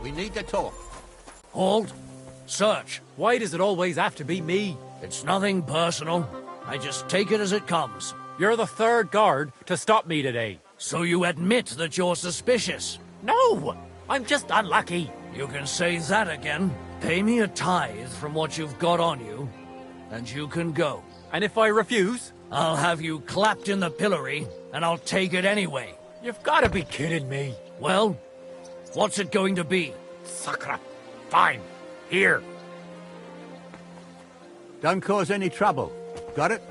We need to talk. Halt. Search. Why does it always have to be me? It's nothing personal. I just take it as it comes. You're the third guard to stop me today. So you admit that you're suspicious? No! I'm just unlucky. You can say that again. Pay me a tithe from what you've got on you, and you can go. And if I refuse? I'll have you clapped in the pillory, and I'll take it anyway. You've got to be kidding me. Well, what's it going to be? Sacre. Fine. Here. Don't cause any trouble. Got it?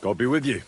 God be with you.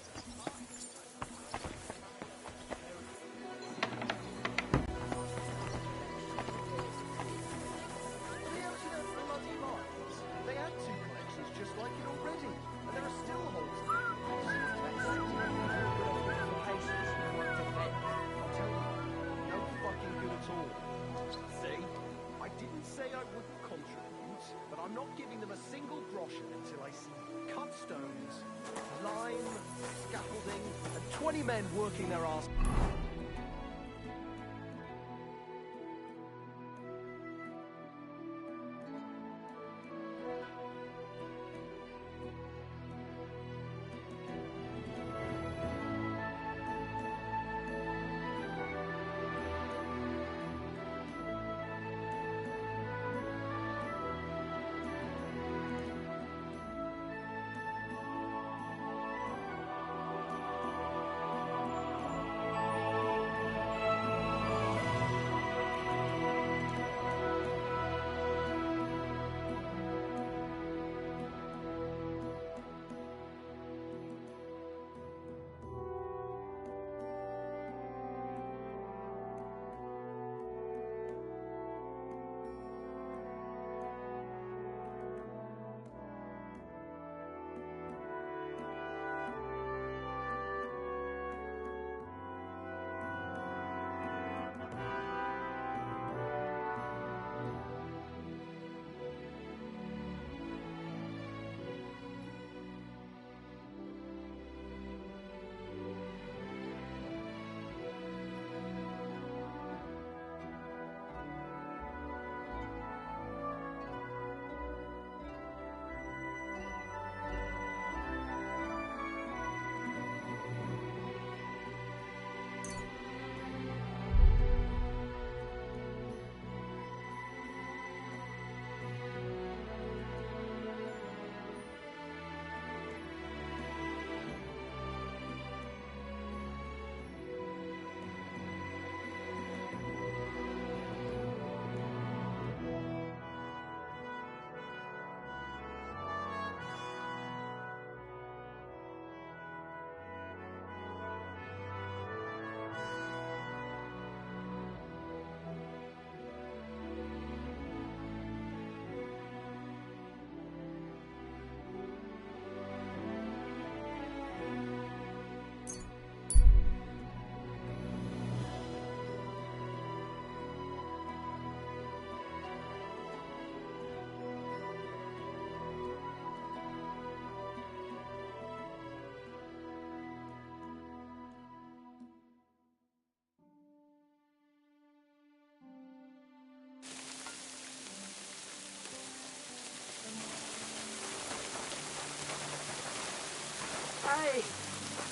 Hey,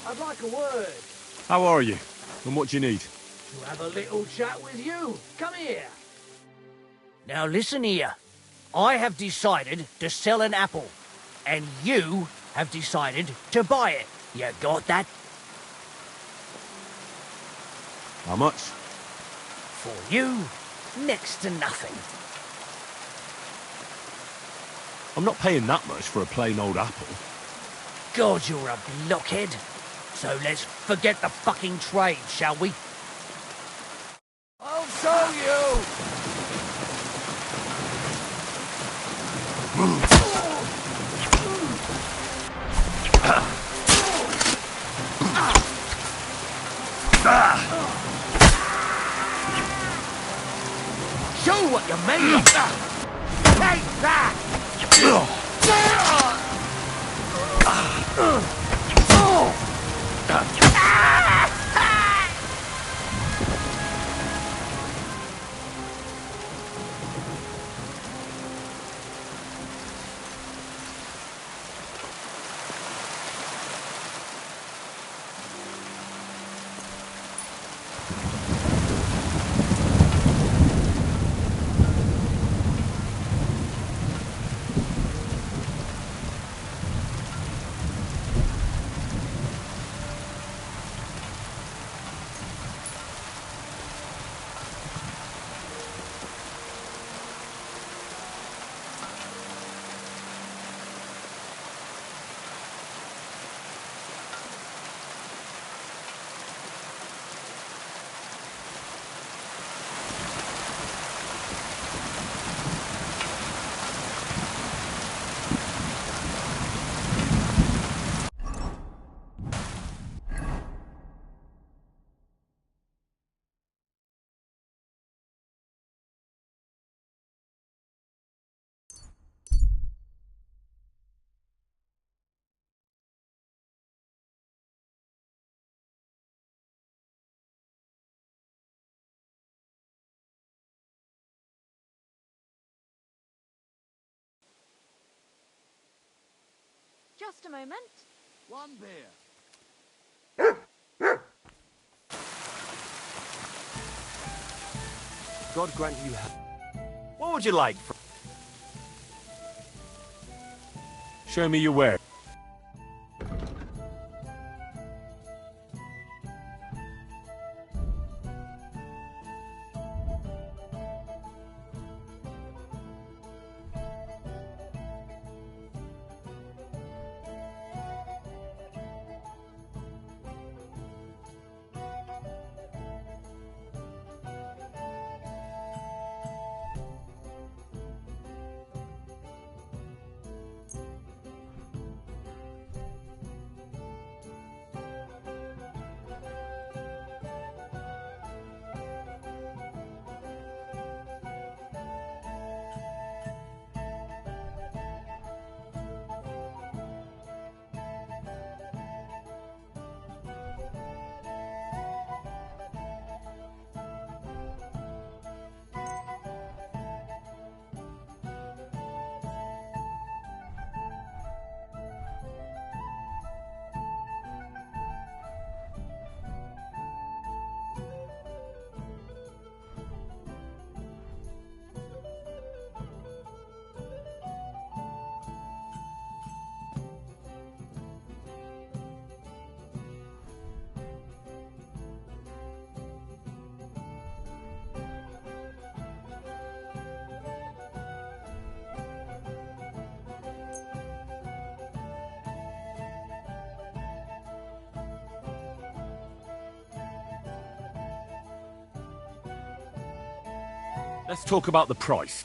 I'd like a word. How are you? And what do you need? To have a little chat with you. Come here. Now listen here. I have decided to sell an apple, and you have decided to buy it. You got that? How much? For you, next to nothing. I'm not paying that much for a plain old apple. God, you're a blockhead. So let's forget the fucking trade, shall we? show you! Show what you're made of! Take that! Just a moment. One beer. God grant you What would you like? Show me your ware. Let's talk about the price.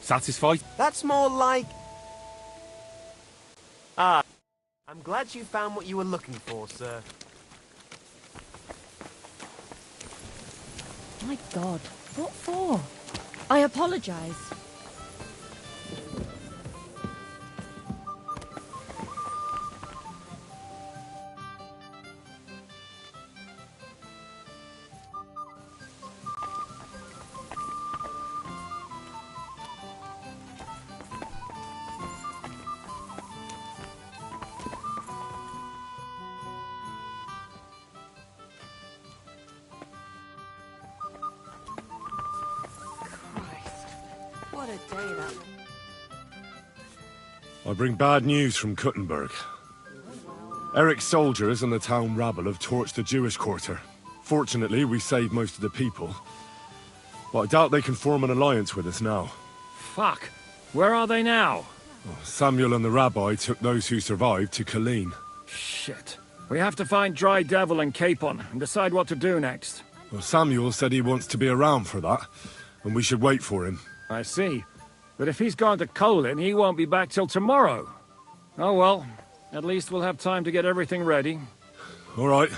Satisfied? That's more like... Ah, I'm glad you found what you were looking for, sir. My God, what for? I apologize. What a day that. I bring bad news from Kuttenberg. Eric's soldiers and the town rabble have torched the Jewish quarter. Fortunately, we saved most of the people. But I doubt they can form an alliance with us now. Fuck. Where are they now? Samuel and the rabbi took those who survived to Colleen. Shit. We have to find Dry Devil and Capon and decide what to do next. Well, Samuel said he wants to be around for that, and we should wait for him. I see. But if he's gone to Colin, he won't be back till tomorrow. Oh well, at least we'll have time to get everything ready. All right.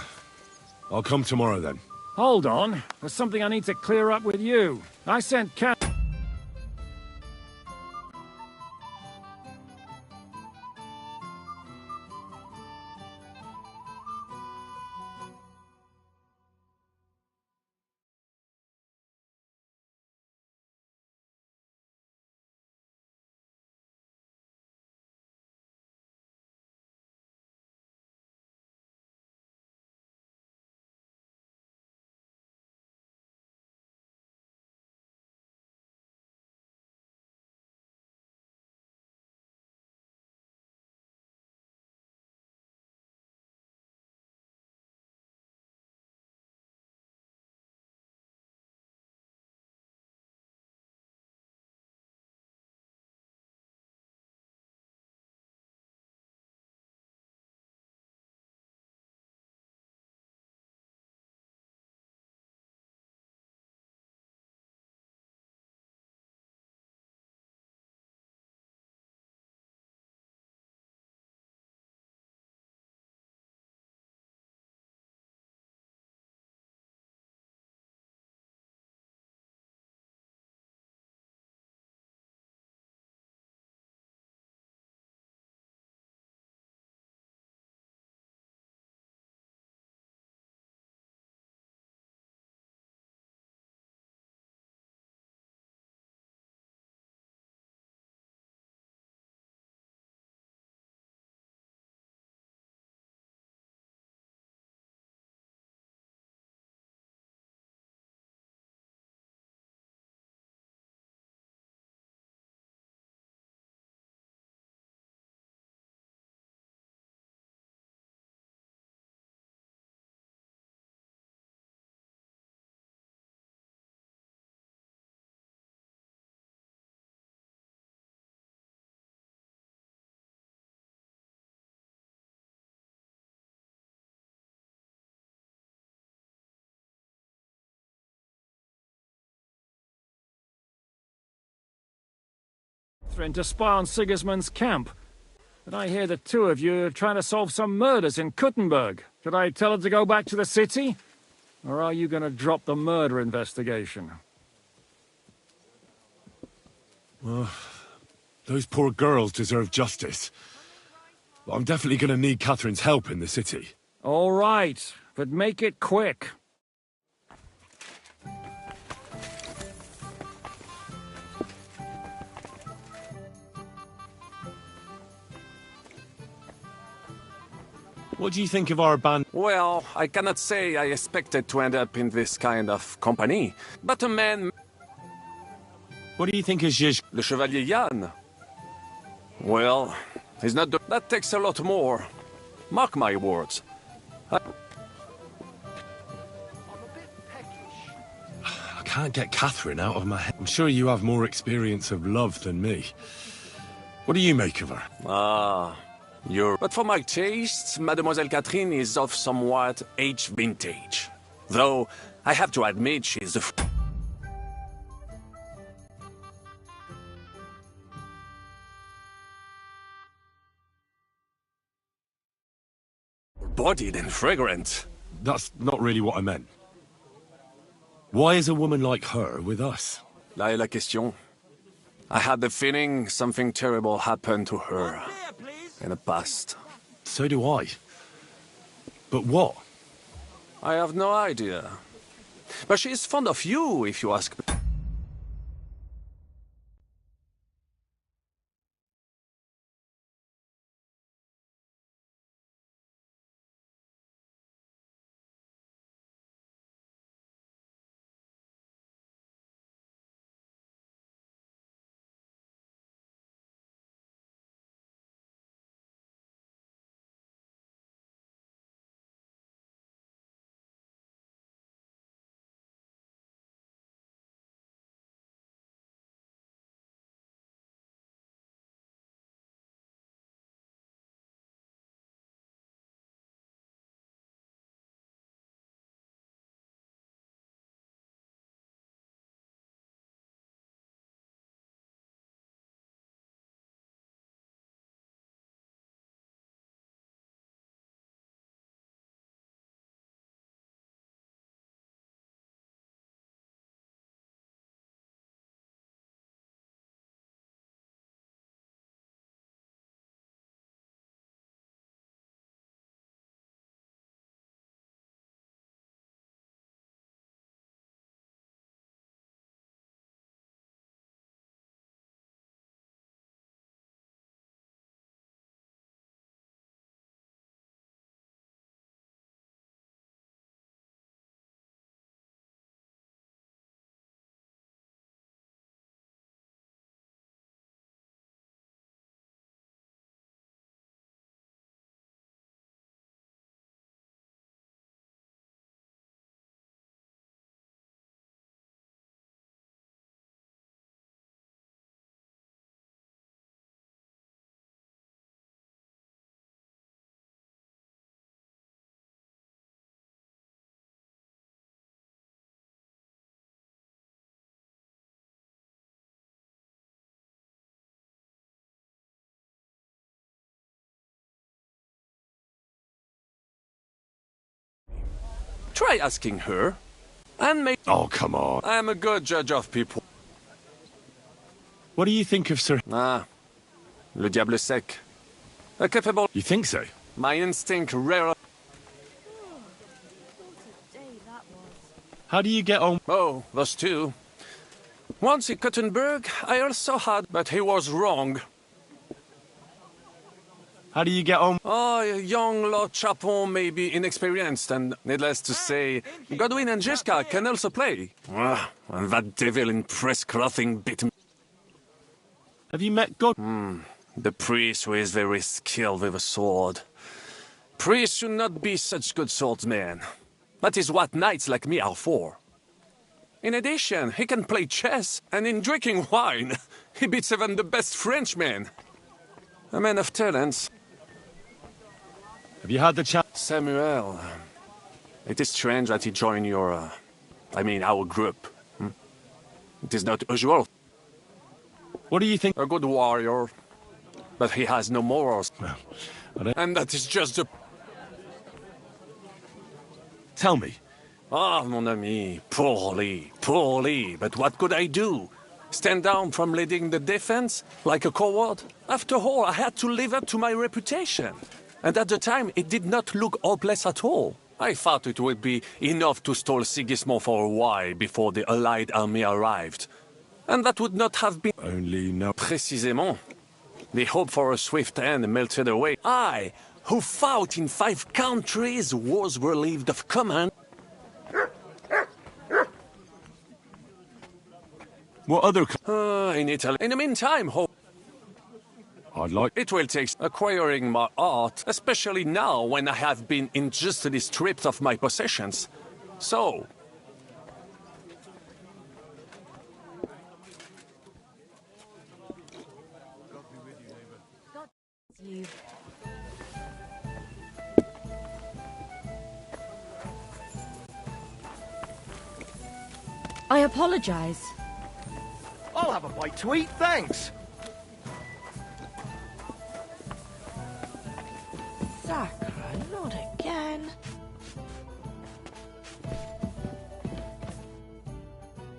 I'll come tomorrow then. Hold on. There's something I need to clear up with you. I sent Catherine to spy on Sigismund's camp. But I hear the two of you are trying to solve some murders in Kuttenberg. Should I tell her to go back to the city? Or are you going to drop the murder investigation? Well, those poor girls deserve justice. But I'm definitely going to need Catherine's help in the city. All right, but make it quick. What do you think of our band? Well, I cannot say I expected to end up in this kind of company, but a man... What do you think of Zhizh? The Chevalier Jan? Well, he's not... That takes a lot more. Mark my words. I can't get Catherine out of my head. I'm sure you have more experience of love than me. What do you make of her? Ah... But for my tastes, Mademoiselle Catherine is of somewhat age vintage. Though, I have to admit she's a... bodied and fragrant. That's not really what I meant. Why is a woman like her with us? Là est la question. I had the feeling something terrible happened to her in the past. So do I. But what? I have no idea. But she is fond of you, if you ask me. Try asking her. And make... Oh, come on. I am a good judge of people. What do you think of Sir... Ah, le diable sec. A capable... You think so? My instinct rare... How do you get on? Oh, those two. Once in Kuttenberg, I also had, but he was wrong. How do you get on? Oh, young Lord Chapon may be inexperienced, and needless to say, Godwin and Jeska can also play. Ah, and that devil in press clothing bit me. Have you met God? The priest who is very skilled with a sword. Priests should not be such good swordsmen. That is what knights like me are for. In addition, he can play chess, and in drinking wine, he beats even the best Frenchmen. A man of talents. Have you had the chance? Samuel, it is strange that he joined your, our group. It is not usual. What do you think? A good warrior, but he has no morals. And that is just a... Tell me. Ah, mon ami, poorly, but what could I do? Stand down from leading the defense like a coward? After all, I had to live up to my reputation. And at the time, it did not look hopeless at all. I thought it would be enough to stall Sigismund for a while before the Allied army arrived. And that would not have been... Only no... Précisément. The hope for a swift end melted away. I, who fought in 5 countries, was relieved of command. What other... In Italy. In the meantime, hope... I'd like... It will take acquiring my art, especially now when I have been unjustly stripped of my possessions. So... You. I apologize. I'll have a bite to eat, thanks. Sacre, not again.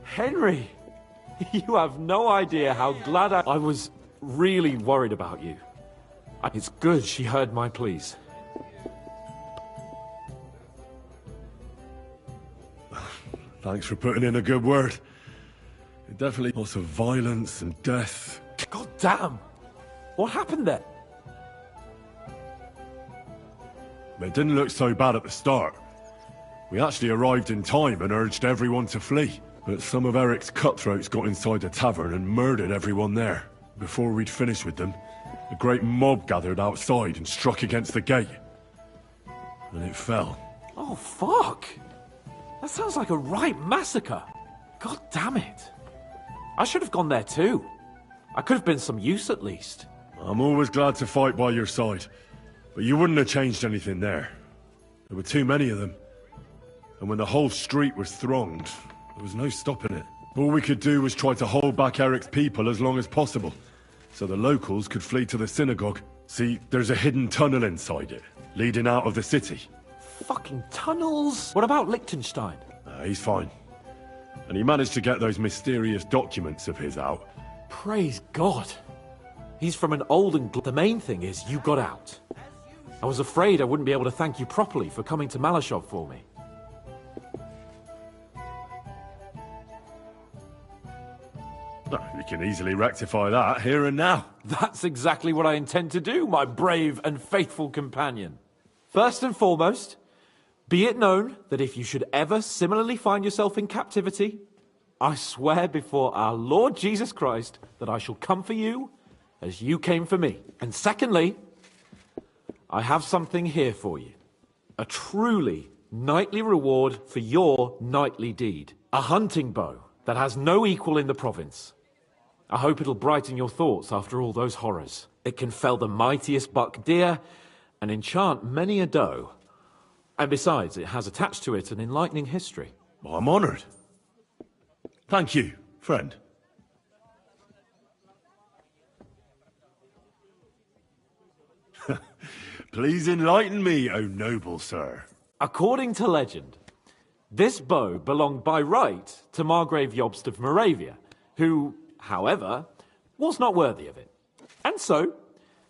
Henry! You have no idea how glad I was really worried about you. It's good she heard my pleas. Thanks for putting in a good word. It definitely... Lots of violence and death. God damn! What happened there? It didn't look so bad at the start. We actually arrived in time and urged everyone to flee. But some of Eric's cutthroats got inside the tavern and murdered everyone there. Before we'd finished with them, a great mob gathered outside and struck against the gate. And it fell. Oh, fuck! That sounds like a right massacre. God damn it. I should have gone there too. I could have been some use at least. I'm always glad to fight by your side. But you wouldn't have changed anything there. There were too many of them. And when the whole street was thronged, there was no stopping it. All we could do was try to hold back Eric's people as long as possible, so the locals could flee to the synagogue. See, there's a hidden tunnel inside it, leading out of the city. Fucking tunnels! What about Liechtenstein? He's fine. And he managed to get those mysterious documents of his out. Praise God. He's from an old and... The main thing is you got out. I was afraid I wouldn't be able to thank you properly for coming to Malashov for me. We can easily rectify that here and now. That's exactly what I intend to do, my brave and faithful companion. First and foremost, be it known that if you should ever similarly find yourself in captivity, I swear before our Lord Jesus Christ that I shall come for you as you came for me. And secondly, I have something here for you. A truly knightly reward for your knightly deed. A hunting bow that has no equal in the province. I hope it'll brighten your thoughts after all those horrors. It can fell the mightiest buck deer and enchant many a doe. And besides, it has attached to it an enlightening history. I'm honored. Thank you, friend. Please enlighten me, O noble sir. According to legend, This bow belonged by right to Margrave Jobst of Moravia, who, however, was not worthy of it. And so,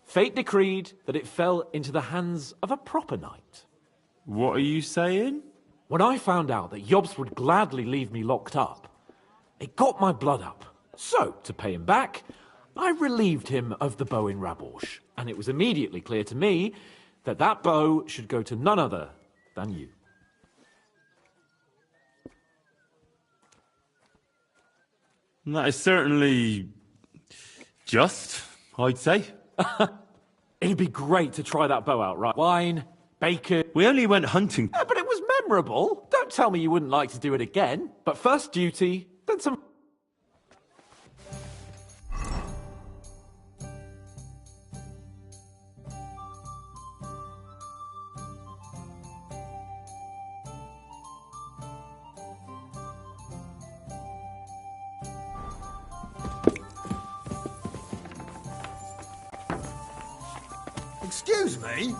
fate decreed that it fell into the hands of a proper knight. What are you saying? When I found out that Jobst would gladly leave me locked up, it got my blood up. So, to pay him back, I relieved him of the bow in Raborsch, and it was immediately clear to me that that bow should go to none other than you. That is certainly just, I'd say. It'd be great to try that bow out, right? Wine, bacon. We only went hunting. Yeah, but it was memorable. Don't tell me you wouldn't like to do it again. But first duty, then some... Excuse me?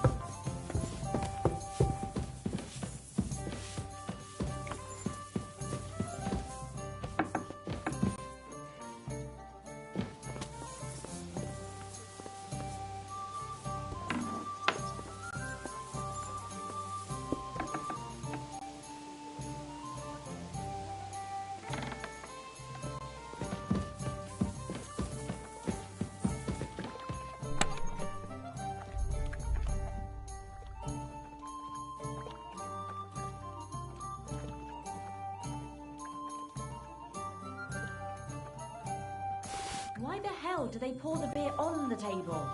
Why the hell do they pour the beer on the table?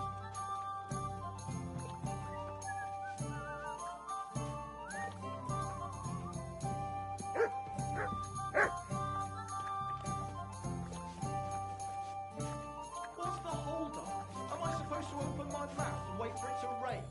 What's the hold up? Am I supposed to open my mouth and wait for it to rain?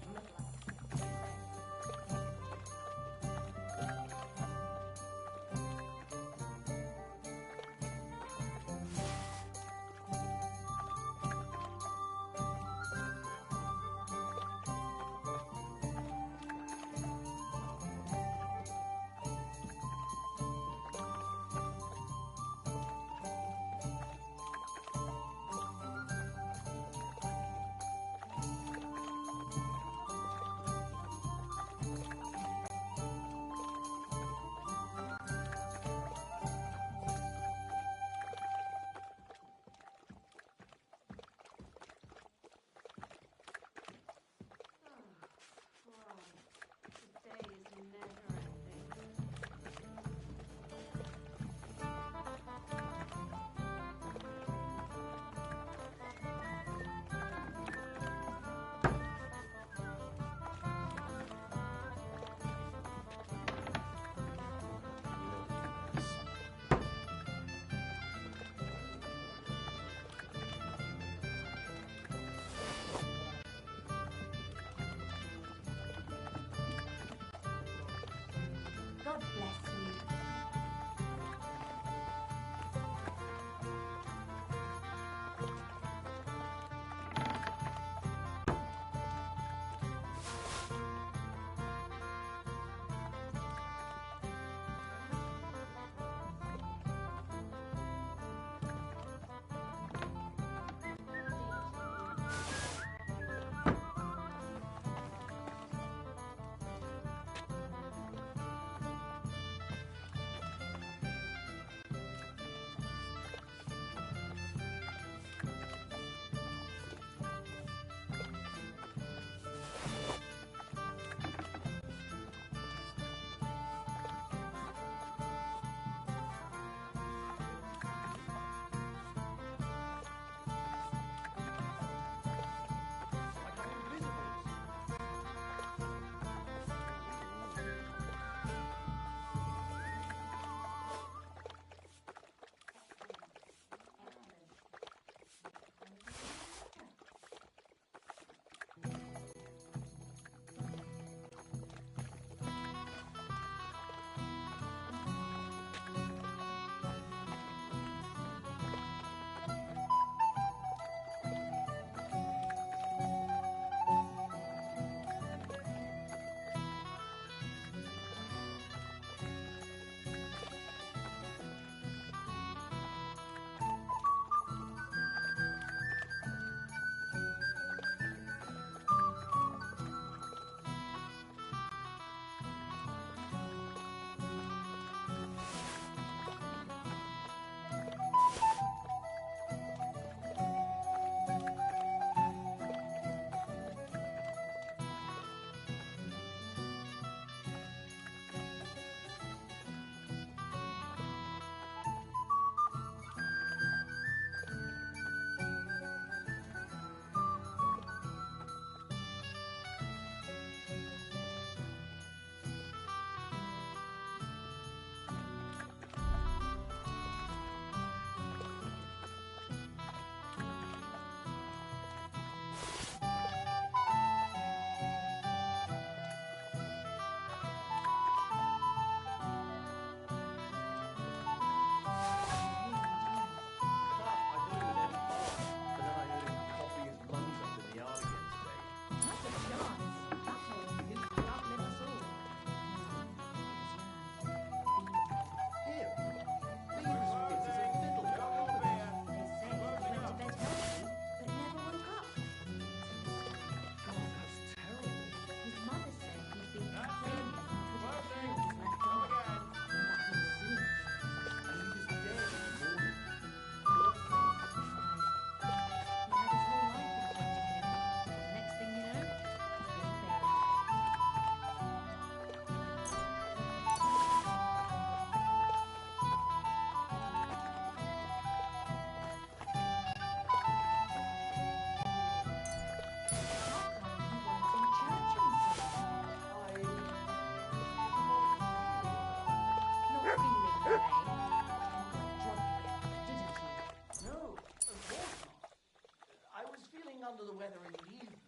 under the weather in the evening,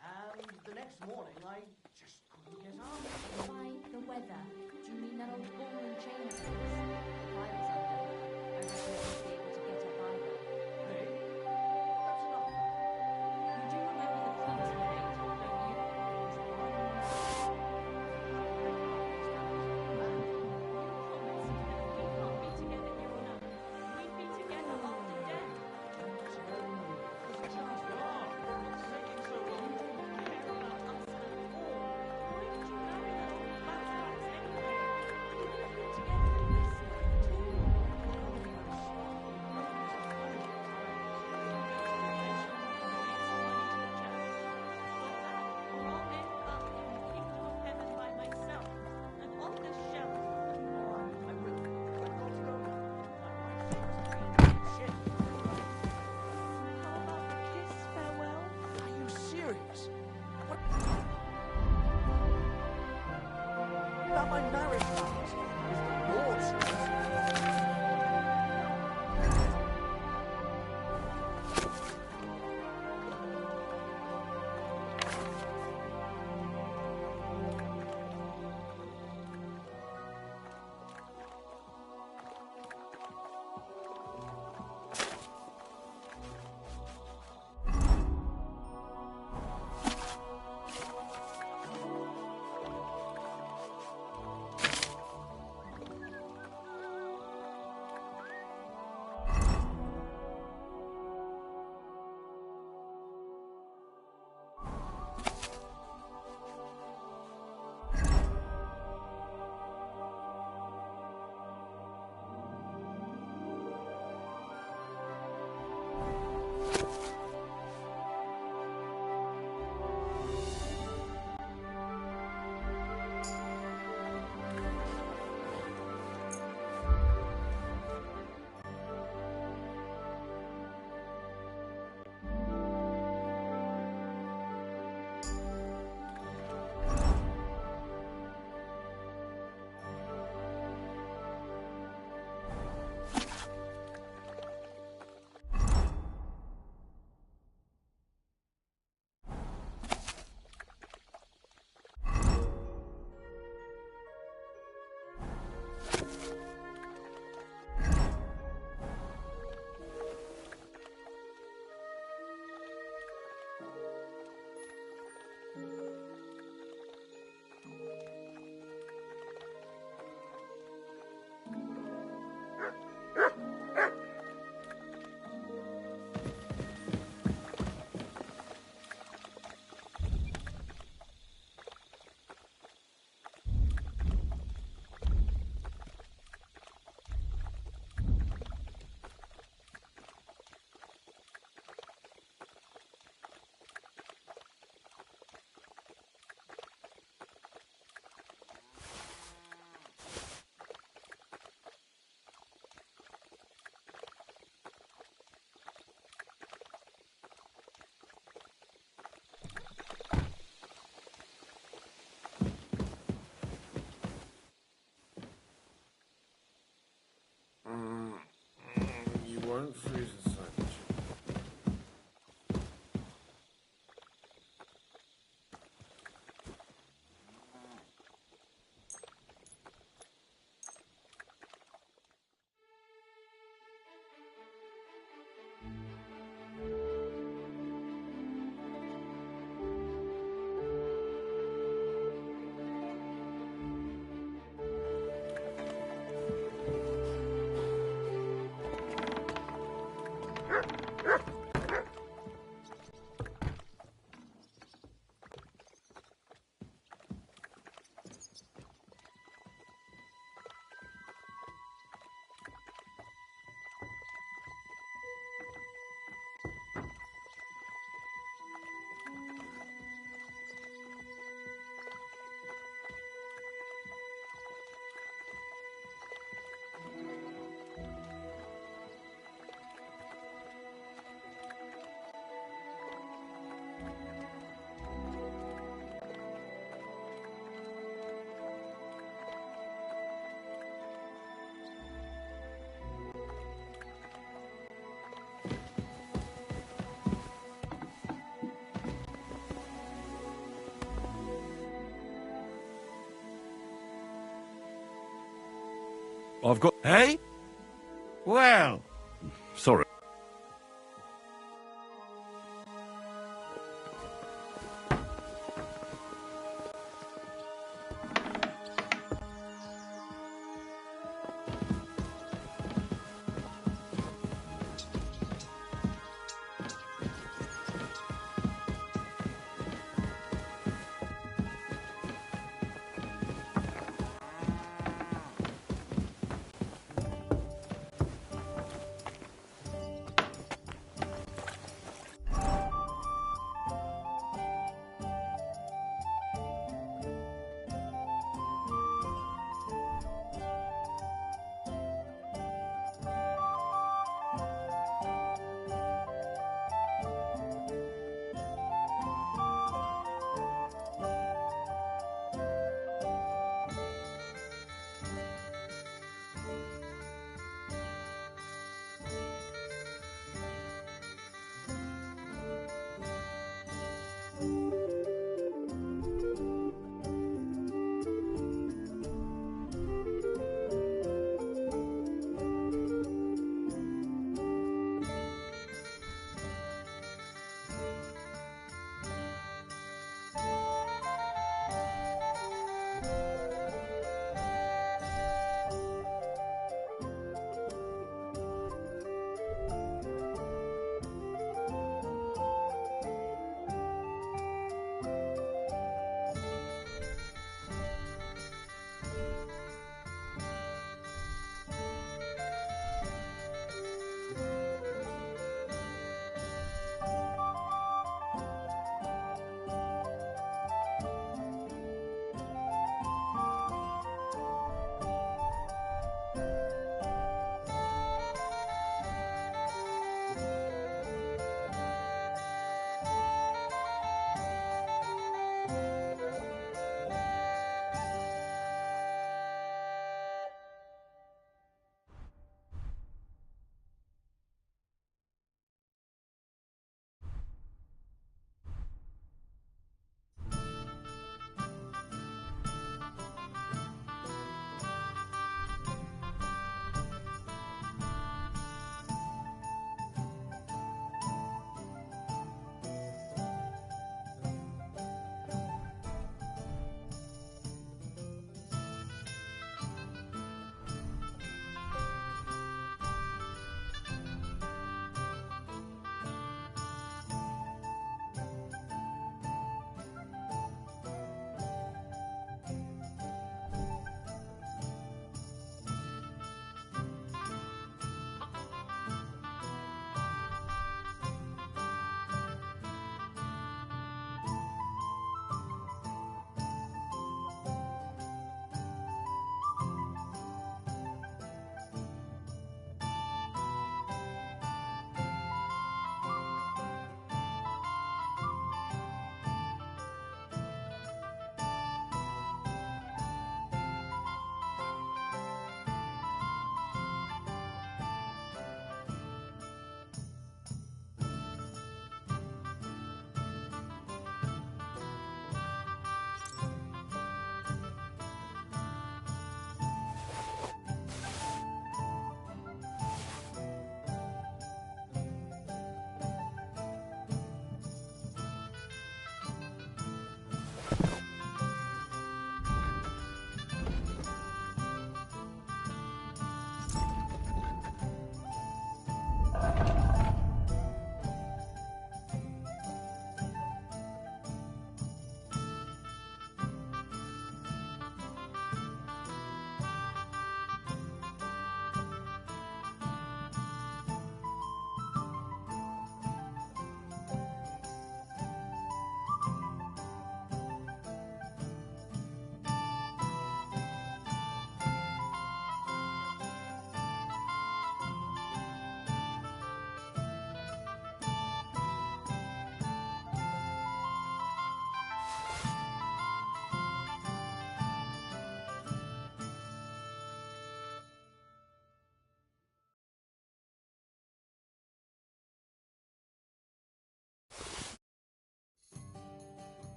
and the next morning I just couldn't get up. By the weather, do you mean that old ball and chain of yours? If I was under, I reckon I would be able to get up either. Hey, that's enough. You do remember the clumsy gate, don't you? About my marriage vows. You won't freeze inside the ship. I've got... Hey? Well... Sorry.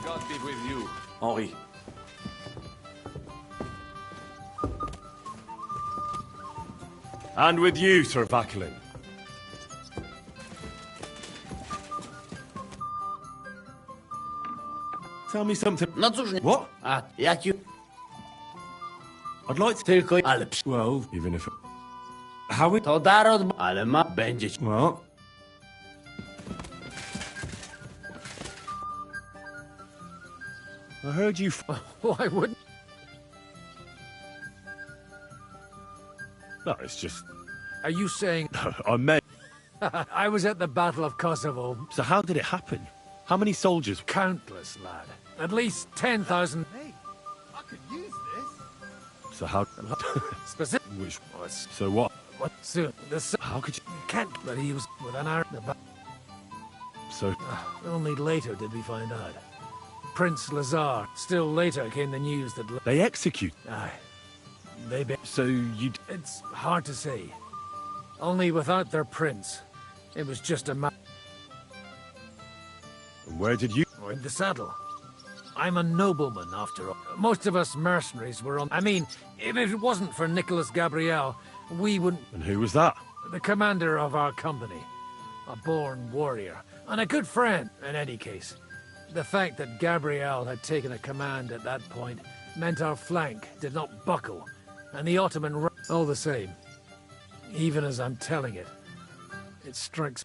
God be with you, Henri. And with you, Sir Vachelin. Tell me something. No cóż, nie. What? A jak ju... I'd like to... Tylko... Ale... Well, even if... How it... To dar od... Ale ma... Będzie... Well... I heard you... Why wouldn't... No, it's just... Are you saying... I meant... I was at the Battle of Kosovo. So how did it happen? How many soldiers? Countless, lad. At least 10,000. Hey, I could use this. So how... Specific... Which... So what? What? Soon. How could you... Can't... But he was with an arrow... So... Only later did we find out. Prince Lazar. Still later came the news that... They execute... Aye. They... So you... It's hard to say. Only without their prince. It was just a matter... And where did you... In the saddle. I'm a nobleman, after all. Most of us mercenaries were on... I mean, if it wasn't for Nicholas Gabriel, we wouldn't... And who was that? The commander of our company. A born warrior. And a good friend, in any case. The fact that Gabriel had taken a command at that point meant our flank did not buckle. And the Ottoman... All the same. Even as I'm telling it. It strikes...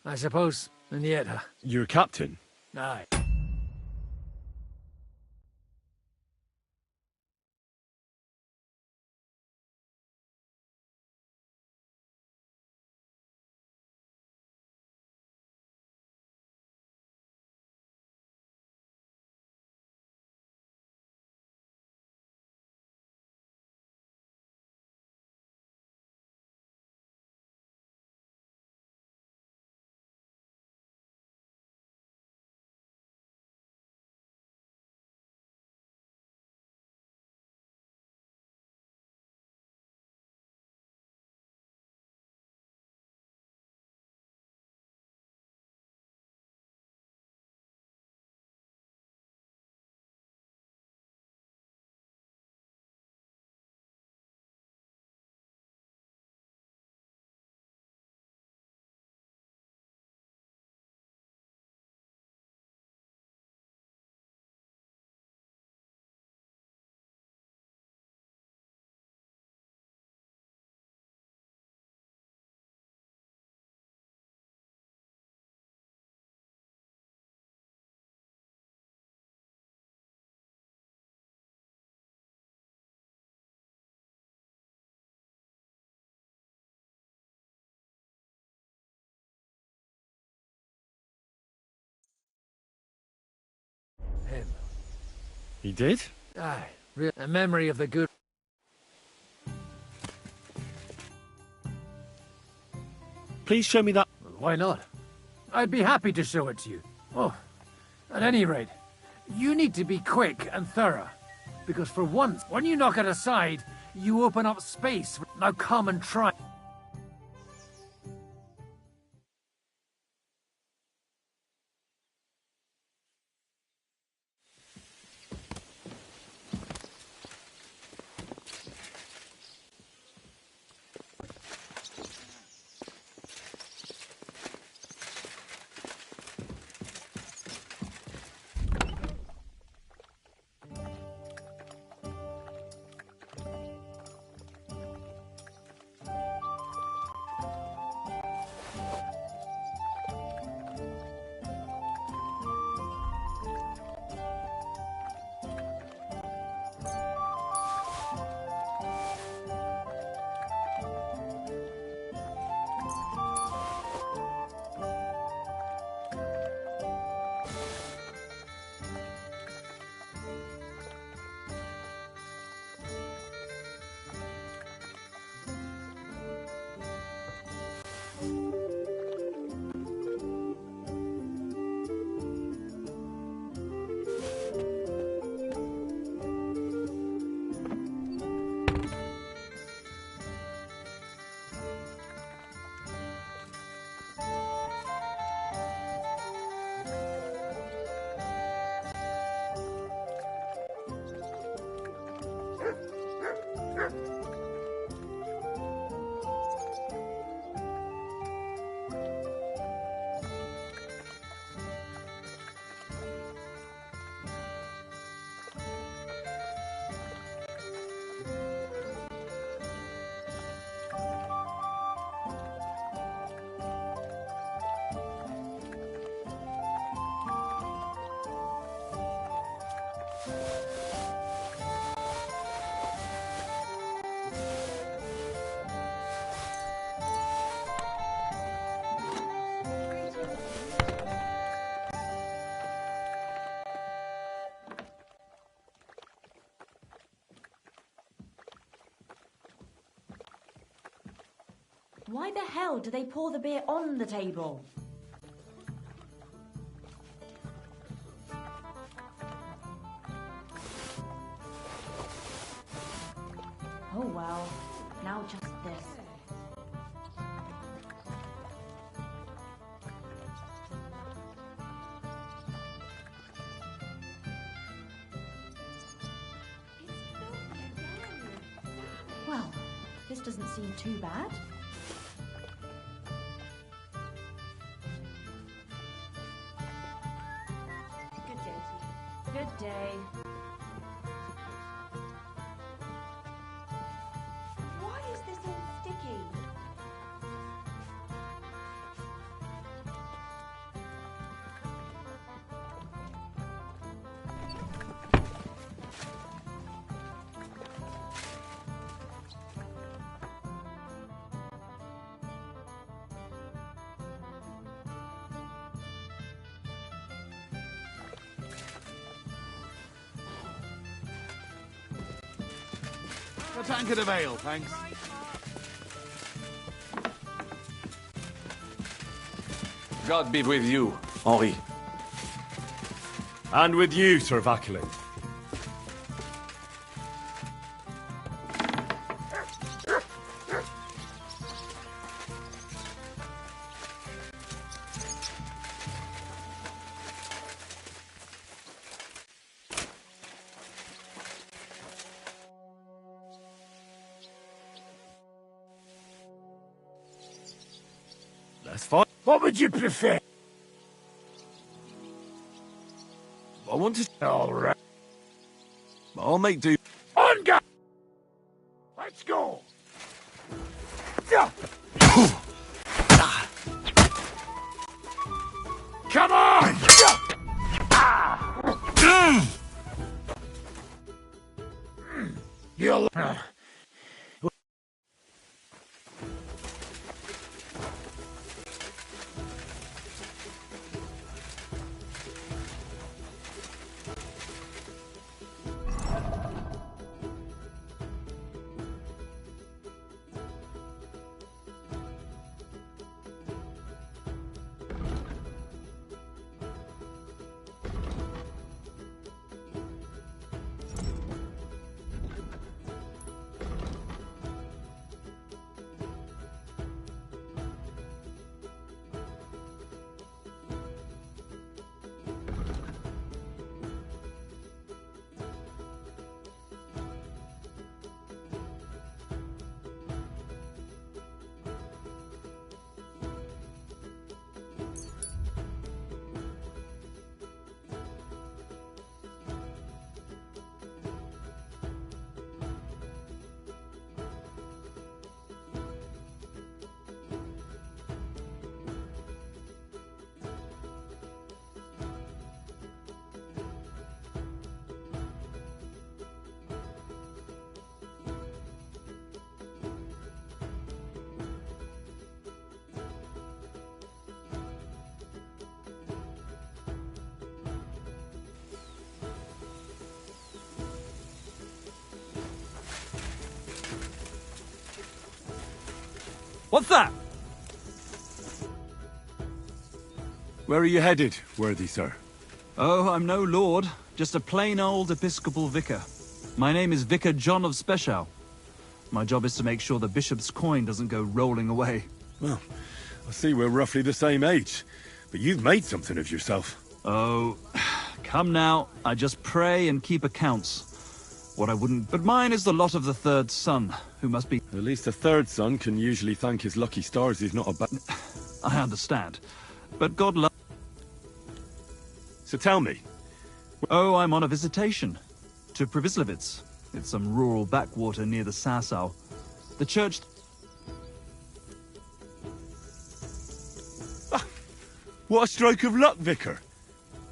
I suppose... And yet... You're a captain? Aye. Him. He did? Aye. A memory of the good... Please show me that... Well, why not? I'd be happy to show it to you. Oh, at any rate, you need to be quick and thorough. Because for once, when you knock it aside, you open up space. Now come and try. Why the hell do they pour the beer on the table? Oh well, now just this. Well, this doesn't seem too bad. Good day to you. Good day. Why is this all sticky? A tankard of ale, thanks. God be with you, Henri. And with you, Sir Vachelin. That's fine. What would you prefer? I want to... All right. I'll make do... On go! Let's go! Come on! You'll... What's that? Where are you headed, worthy sir? Oh, I'm no lord, just a plain old episcopal vicar. My name is Vicar John of Spechow. My job is to make sure the bishop's coin doesn't go rolling away. Well, I see we're roughly the same age, but you've made something of yourself. Oh, come now, I just pray and keep accounts. What I wouldn't... But mine is the lot of the third son, who must be... At least a third son can usually thank his lucky stars he's not a bad... I understand. But God love... So tell me... Oh, I'm on a visitation. To Bbbbbb. It's some rural backwater near the Sasau. The church... What a stroke of luck, Vicar.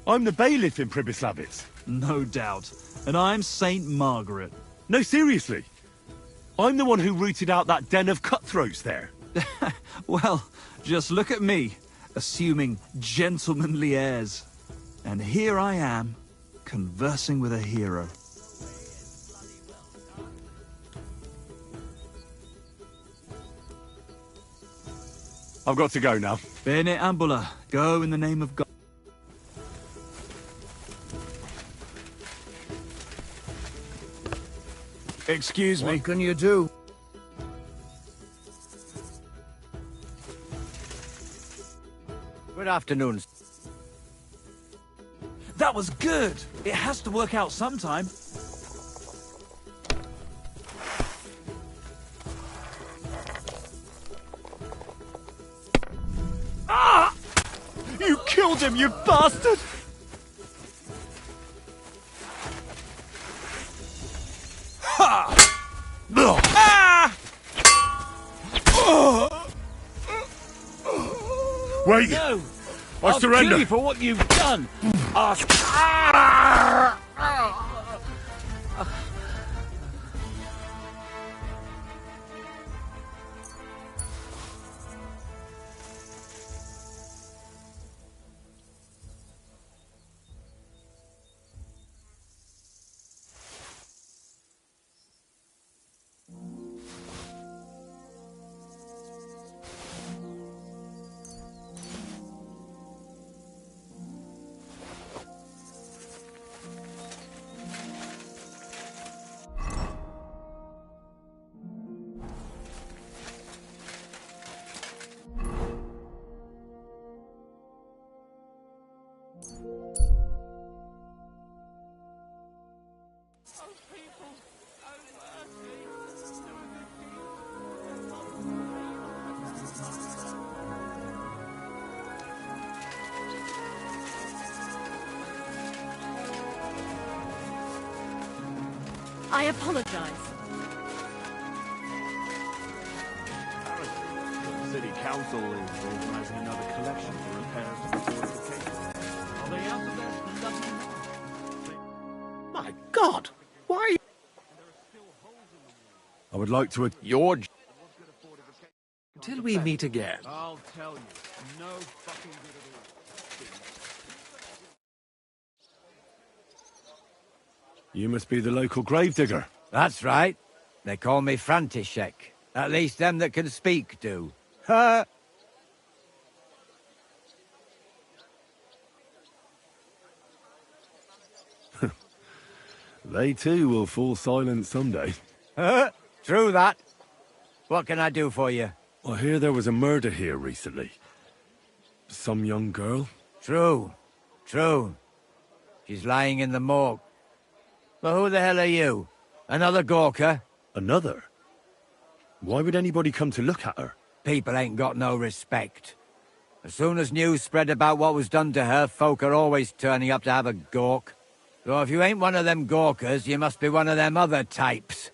I'm the bailiff in Bbbbbb. No doubt. And I'm Saint Margaret. No, seriously. I'm the one who rooted out that den of cutthroats there. Well, just look at me, assuming gentlemanly airs. And here I am, conversing with a hero. I've got to go now. Bene ambula. Go in the name of God. Excuse me. What can you do? Good afternoon. That was good. It has to work out sometime. Ah! You killed him, you bastard! Ha! Ah! Wait! No! I I'll surrender! kill you for what you've done! I apologize. City Council is organizing another collection for repairs to the fortifications. Are they out of there? My God! Why? I would like to... George. Till we meet again. I'll tell you, no fucking good at all. You must be the local gravedigger. That's right. They call me František. At least them that can speak do. Ha! They too will fall silent someday. True that. What can I do for you? I hear there was a murder here recently. Some young girl? True. True. She's lying in the morgue. But who the hell are you? Another Gawker? Another? Why would anybody come to look at her? People ain't got no respect. As soon as news spread about what was done to her, folk are always turning up to have a gawk. So if you ain't one of them Gawkers, you must be one of them other types.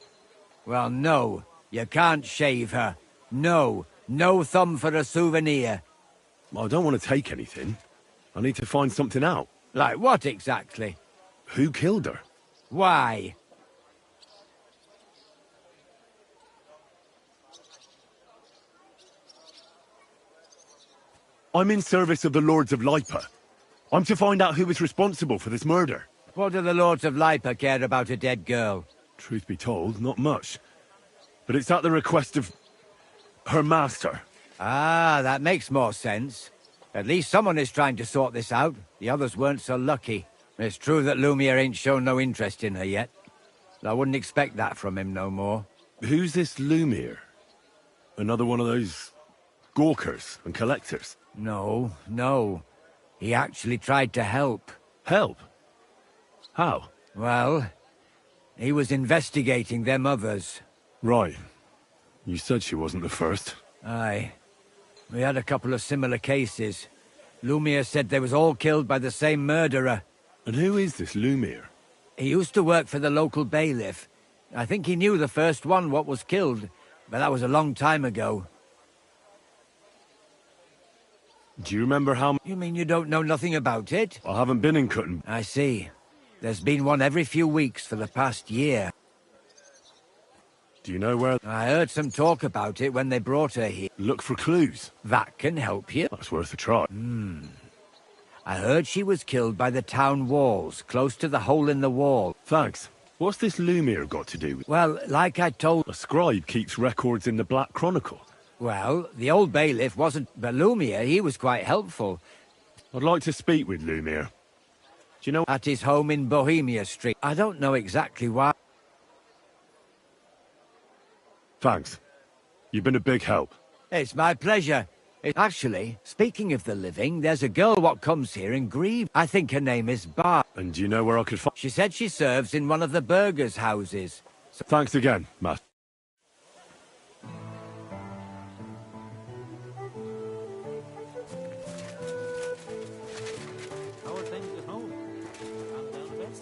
Well, no, you can't shave her. No, no thumb for a souvenir. I don't want to take anything. I need to find something out. Like what exactly? Who killed her? Why? I'm in service of the Lords of Lipa. I'm to find out who was responsible for this murder. What do the Lords of Lipa care about a dead girl? Truth be told, not much. But it's at the request of... her master. Ah, that makes more sense. At least someone is trying to sort this out. The others weren't so lucky. It's true that Lumiere ain't shown no interest in her yet. I wouldn't expect that from him no more. Who's this Lumiere? Another one of those... gawkers and collectors? No, no. He actually tried to help. Help? How? Well, he was investigating them others. Right. You said she wasn't the first. Aye. We had a couple of similar cases. Lumiere said they was all killed by the same murderer. And who is this Lumiere? He used to work for the local bailiff. I think he knew the first one what was killed, but that was a long time ago. Do you remember how... You mean you don't know nothing about it? I haven't been in Cutton. I see. There's been one every few weeks for the past year. Do you know where... I heard some talk about it when they brought her here. Look for clues. That can help you. That's worth a try. I heard she was killed by the town walls, close to the hole in the wall. Thanks. What's this Lumiere got to do with... Well, like I told... A scribe keeps records in the Black Chronicle. Well, the old bailiff wasn't... But Lumiere, he was quite helpful. I'd like to speak with Lumiere. Do you know... At his home in Bohemia Street. I don't know exactly why. Thanks. You've been a big help. It's my pleasure. Actually, speaking of the living, there's a girl what comes here and grieves. I think her name is Bar. And do you know where I could find... She said she serves in one of the burgers' houses. So thanks again, Matt. How are things at home? Calm down a bit?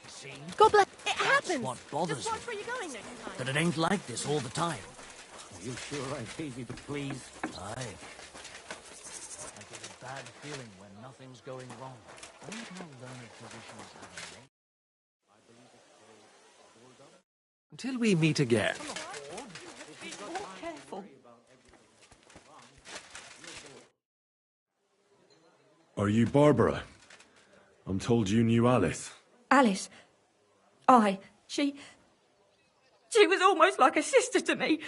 See? God bless. It That's happens. what bothers Just watch me. where you're going next time. That it ain't like this all the time. Are you sure I'm easy to please? Aye. I get a bad feeling when nothing's going wrong. I wonder how learned traditions have a name. Until we meet again. Be more careful. Are you Barbara? I'm told you knew Alice. Alice. Aye. She was almost like a sister to me.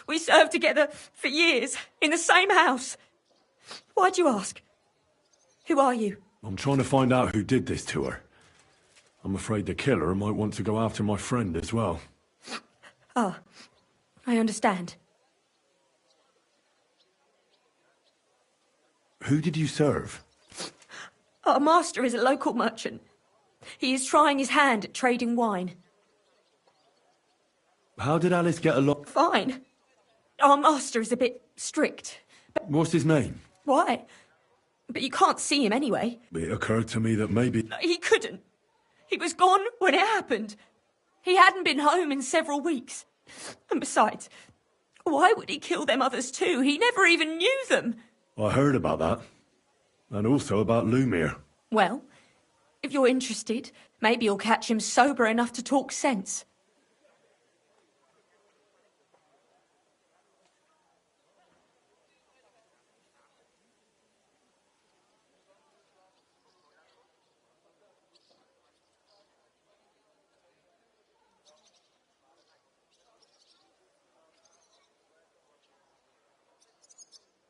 We served together for years, in the same house. Why'd you ask? Who are you? I'm trying to find out who did this to her. I'm afraid the killer might want to go after my friend as well. Ah, I understand. Who did you serve? Our master is a local merchant. He is trying his hand at trading wine. How did Alice get along? Fine. Our master is a bit strict. What's his name? Why? But you can't see him anyway. It occurred to me that maybe... He couldn't. He was gone when it happened. He hadn't been home in several weeks. And besides, why would he kill them others too? He never even knew them. I heard about that. And also about Lumiere. Well, if you're interested, maybe you'll catch him sober enough to talk sense.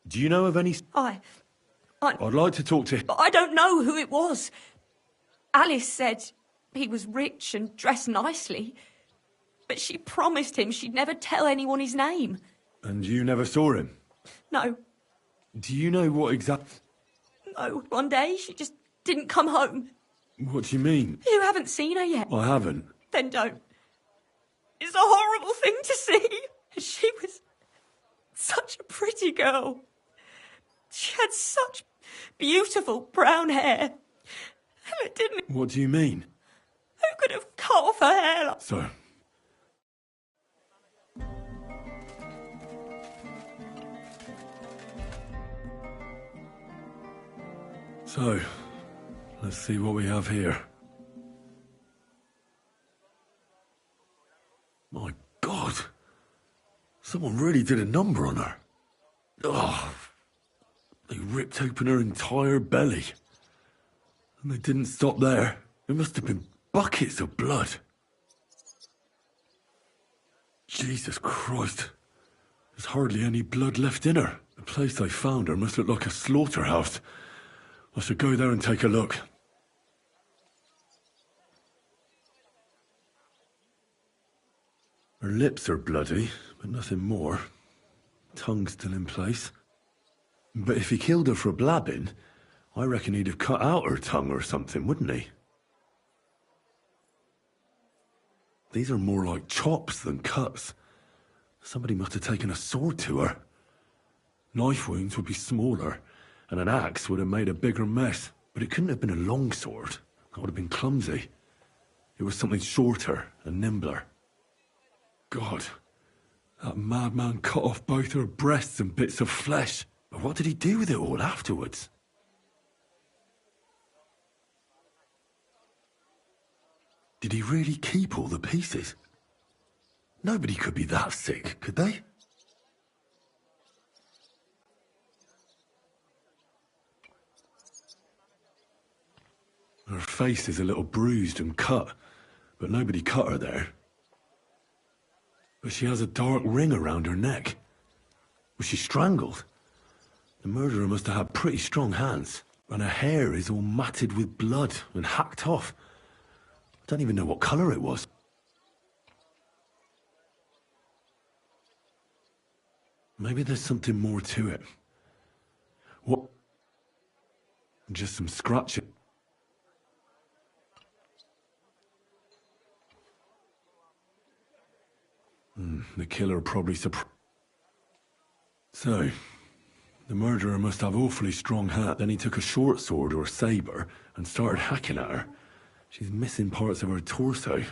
Do you know of any... I'd like to talk to him. But I don't know who it was. Alice said he was rich and dressed nicely. But she promised him she'd never tell anyone his name. And you never saw him? No, Do you know what exact... no. One day she just didn't come home. What do you mean? You haven't seen her yet. I haven't. Then don't. It's a horrible thing to see. She was such a pretty girl. She had such beautiful brown hair. And it didn't... What do you mean? Who could have cut off her hair like... So... So, let's see what we have here. My God! Someone really did a number on her. Oh, they ripped open her entire belly. And they didn't stop there. There must have been buckets of blood. Jesus Christ. There's hardly any blood left in her. The place they found her must look like a slaughterhouse. I should go there and take a look. Her lips are bloody, but nothing more. Tongue's still in place. But if he killed her for blabbing, I reckon he'd have cut out her tongue or something, wouldn't he? These are more like chops than cuts. Somebody must have taken a sword to her. Knife wounds would be smaller, and an axe would have made a bigger mess. But it couldn't have been a long sword. That would have been clumsy. It was something shorter and nimbler. God, that madman cut off both her breasts and bits of flesh. But what did he do with it all afterwards? Did he really keep all the pieces? Nobody could be that sick, could they? Her face is a little bruised and cut, but nobody cut her there. But she has a dark ring around her neck. Was she strangled? The murderer must have had pretty strong hands, and her hair is all matted with blood and hacked off. I don't even know what colour it was. Maybe there's something more to it. What? Just some scratching. The killer probably So, the murderer must have awfully strong hands. Then he took a short sword or saber and started hacking at her. She's missing parts of her torso,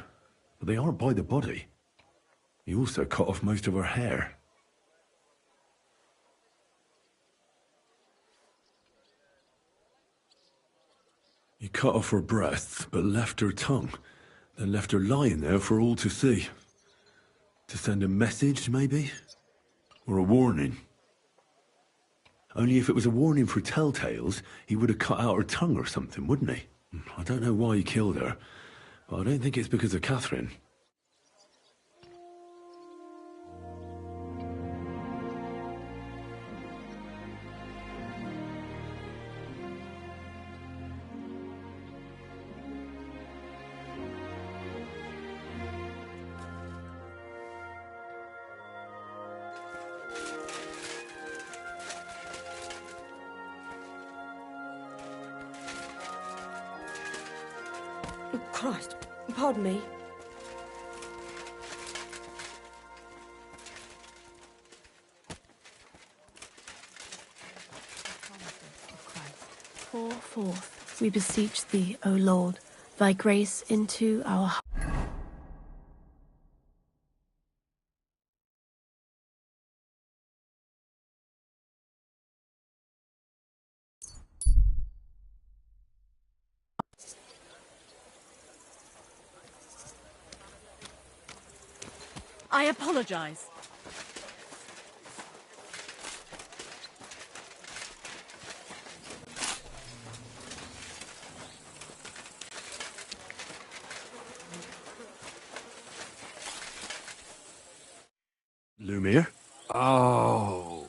but they aren't by the body. He also cut off most of her hair. He cut off her breasts, but left her tongue, then left her lying there for all to see. To send a message, maybe? Or a warning? Only if it was a warning for telltales, he would have cut out her tongue or something, wouldn't he? I don't know why he killed her, but I don't think it's because of Catherine. Christ, pardon me. Pour forth, we beseech thee, O Lord, thy grace into our hearts. I apologize. Lumiere? Oh.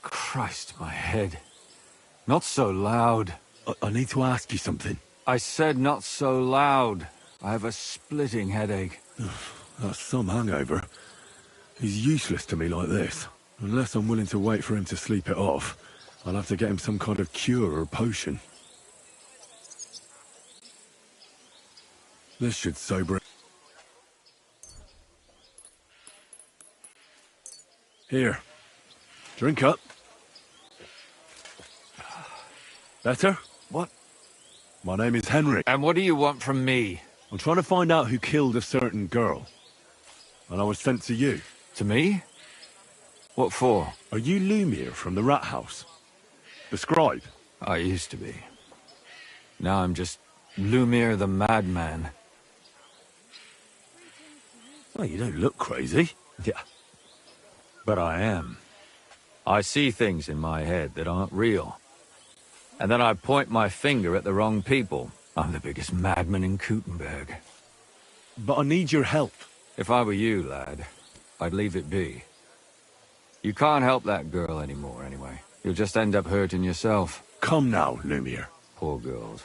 Christ, my head. Not so loud. I need to ask you something. I said not so loud. I have a splitting headache. That's some hangover. He's useless to me like this. Unless I'm willing to wait for him to sleep it off, I'll have to get him some kind of cure or potion. This should sober him. Here. Drink up. Better? What? My name is Henry. And what do you want from me? I'm trying to find out who killed a certain girl. And I was sent to you. To me? What for? Are you Lumiere from the Rat House? The scribe? I used to be. Now I'm just Lumiere the Madman. Well, you don't look crazy. Yeah. But I am. I see things in my head that aren't real. And then I point my finger at the wrong people. I'm the biggest madman in Kuttenberg. But I need your help. If I were you, lad, I'd leave it be. You can't help that girl anymore, anyway. You'll just end up hurting yourself. Come now, Lumiere. Poor girls.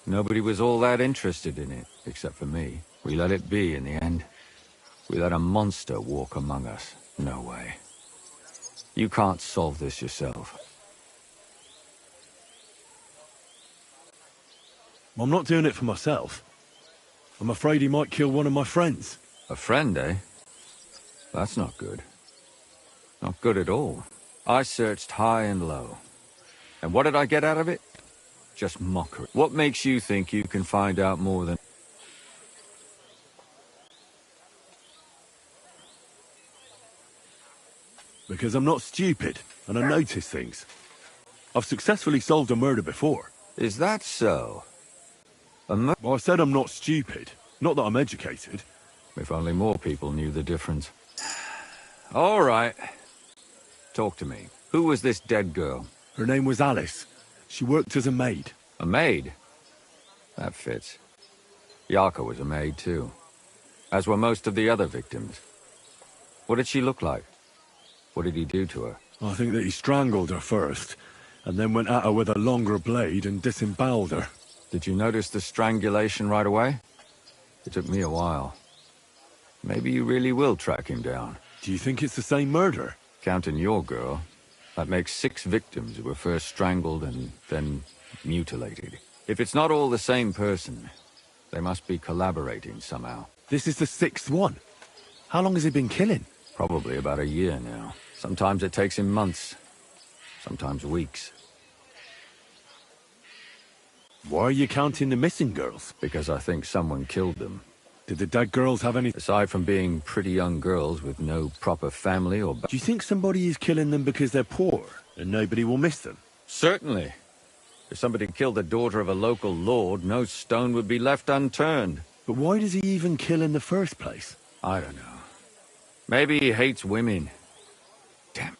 Nobody was all that interested in it, except for me. We let it be in the end. We let a monster walk among us. No way. You can't solve this yourself. I'm not doing it for myself. I'm afraid he might kill one of my friends. A friend, eh? That's not good. Not good at all. I searched high and low. And what did I get out of it? Just mockery. What makes you think you can find out more than... Because I'm not stupid, and I notice things. I've successfully solved a murder before. Is that so? Well, I said I'm not stupid, not that I'm educated. If only more people knew the difference. All right. Talk to me. Who was this dead girl? Her name was Alice. She worked as a maid. A maid? That fits. Yarka was a maid too. As were most of the other victims. What did she look like? What did he do to her? I think that he strangled her first, and then went at her with a longer blade and disemboweled her. Did you notice the strangulation right away? It took me a while. Maybe you really will track him down. Do you think it's the same murder? Counting your girl, that makes 6 victims who were first strangled and then mutilated. If it's not all the same person, they must be collaborating somehow. This is the 6th one. How long has he been killing? Probably about a year now. Sometimes it takes him months, sometimes weeks. Why are you counting the missing girls? Because I think someone killed them. Did the dead girls have any... Aside from being pretty young girls with no proper family or... Do you think somebody is killing them because they're poor and nobody will miss them? Certainly. If somebody killed the daughter of a local lord, no stone would be left unturned. But why does he even kill in the first place? I don't know. Maybe he hates women. Damn.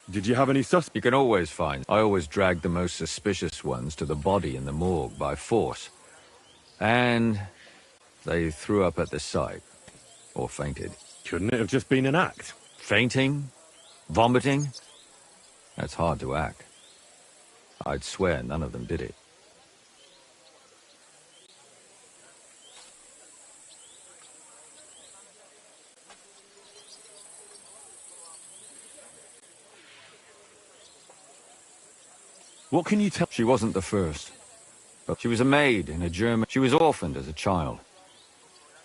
Did you have any suspects? You can always find. I always drag the most suspicious ones to the body in the morgue by force. And they threw up at the sight. Or fainted. Couldn't it have just been an act? Fainting? Vomiting? That's hard to act. I'd swear none of them did it. What can you tell? She wasn't the first. But she was a maid in a German... She was orphaned as a child.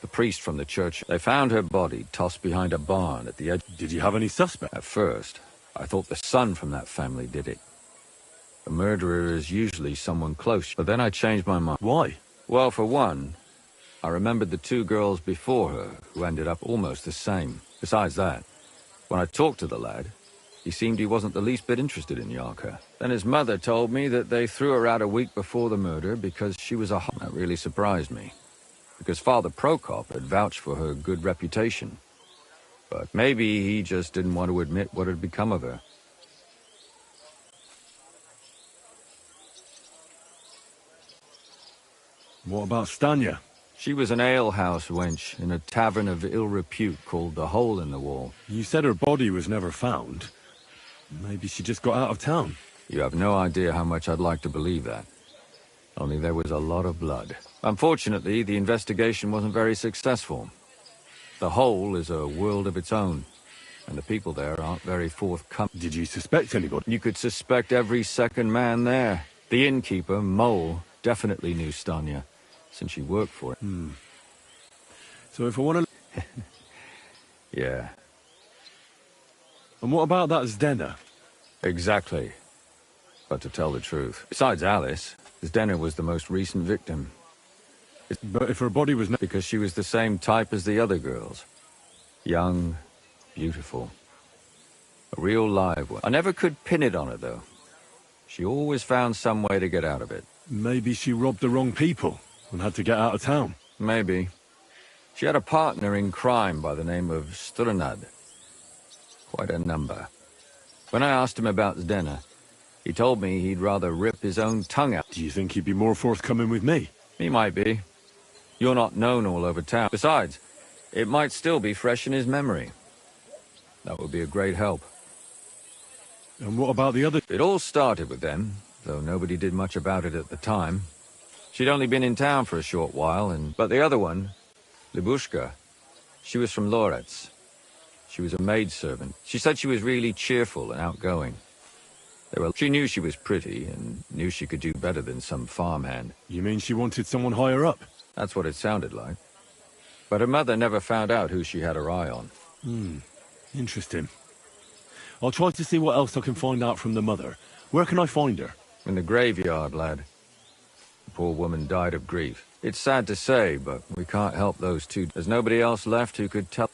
The priest from the church... They found her body tossed behind a barn at the edge... Did you have any suspects? At first, I thought the son from that family did it. The murderer is usually someone close, but then I changed my mind. Why? Well, for one, I remembered the 2 girls before her, who ended up almost the same. Besides that, when I talked to the lad, he seemed he wasn't the least bit interested in Yarka. Then his mother told me that they threw her out a week before the murder because she was a... That really surprised me, because Father Prokop had vouched for her good reputation. But maybe he just didn't want to admit what had become of her. What about Stanya? She was an alehouse wench in a tavern of ill repute called the Hole in the Wall. You said her body was never found. Maybe she just got out of town. You have no idea how much I'd like to believe that. Only there was a lot of blood. Unfortunately, the investigation wasn't very successful. The Hole is a world of its own, and the people there aren't very forthcoming. Did you suspect anybody? You could suspect every second man there. The innkeeper, Mole, definitely knew Stanya, since she worked for it. So if I want to... Yeah. And what about that Zdena? Exactly. But to tell the truth, besides Alice, Zdena was the most recent victim. But if her body was... Because she was the same type as the other girls. Young, beautiful. A real live one. I never could pin it on her, though. She always found some way to get out of it. Maybe she robbed the wrong people and had to get out of town. Maybe. She had a partner in crime by the name of Strunad. Quite a number. When I asked him about Zdena, he told me he'd rather rip his own tongue out. Do you think he'd be more forthcoming with me? He might be. You're not known all over town. Besides, it might still be fresh in his memory. That would be a great help. And what about the other? It all started with them, though nobody did much about it at the time. She'd only been in town for a short while, but the other one, Libushka, she was from Loretz. She was a maidservant. She said she was really cheerful and outgoing. She knew she was pretty and knew she could do better than some farmhand. You mean she wanted someone higher up? That's what it sounded like. But her mother never found out who she had her eye on. Interesting. I'll try to see what else I can find out from the mother. Where can I find her? In the graveyard, lad. The poor woman died of grief. It's sad to say, but we can't help those two. There's nobody else left who could tell.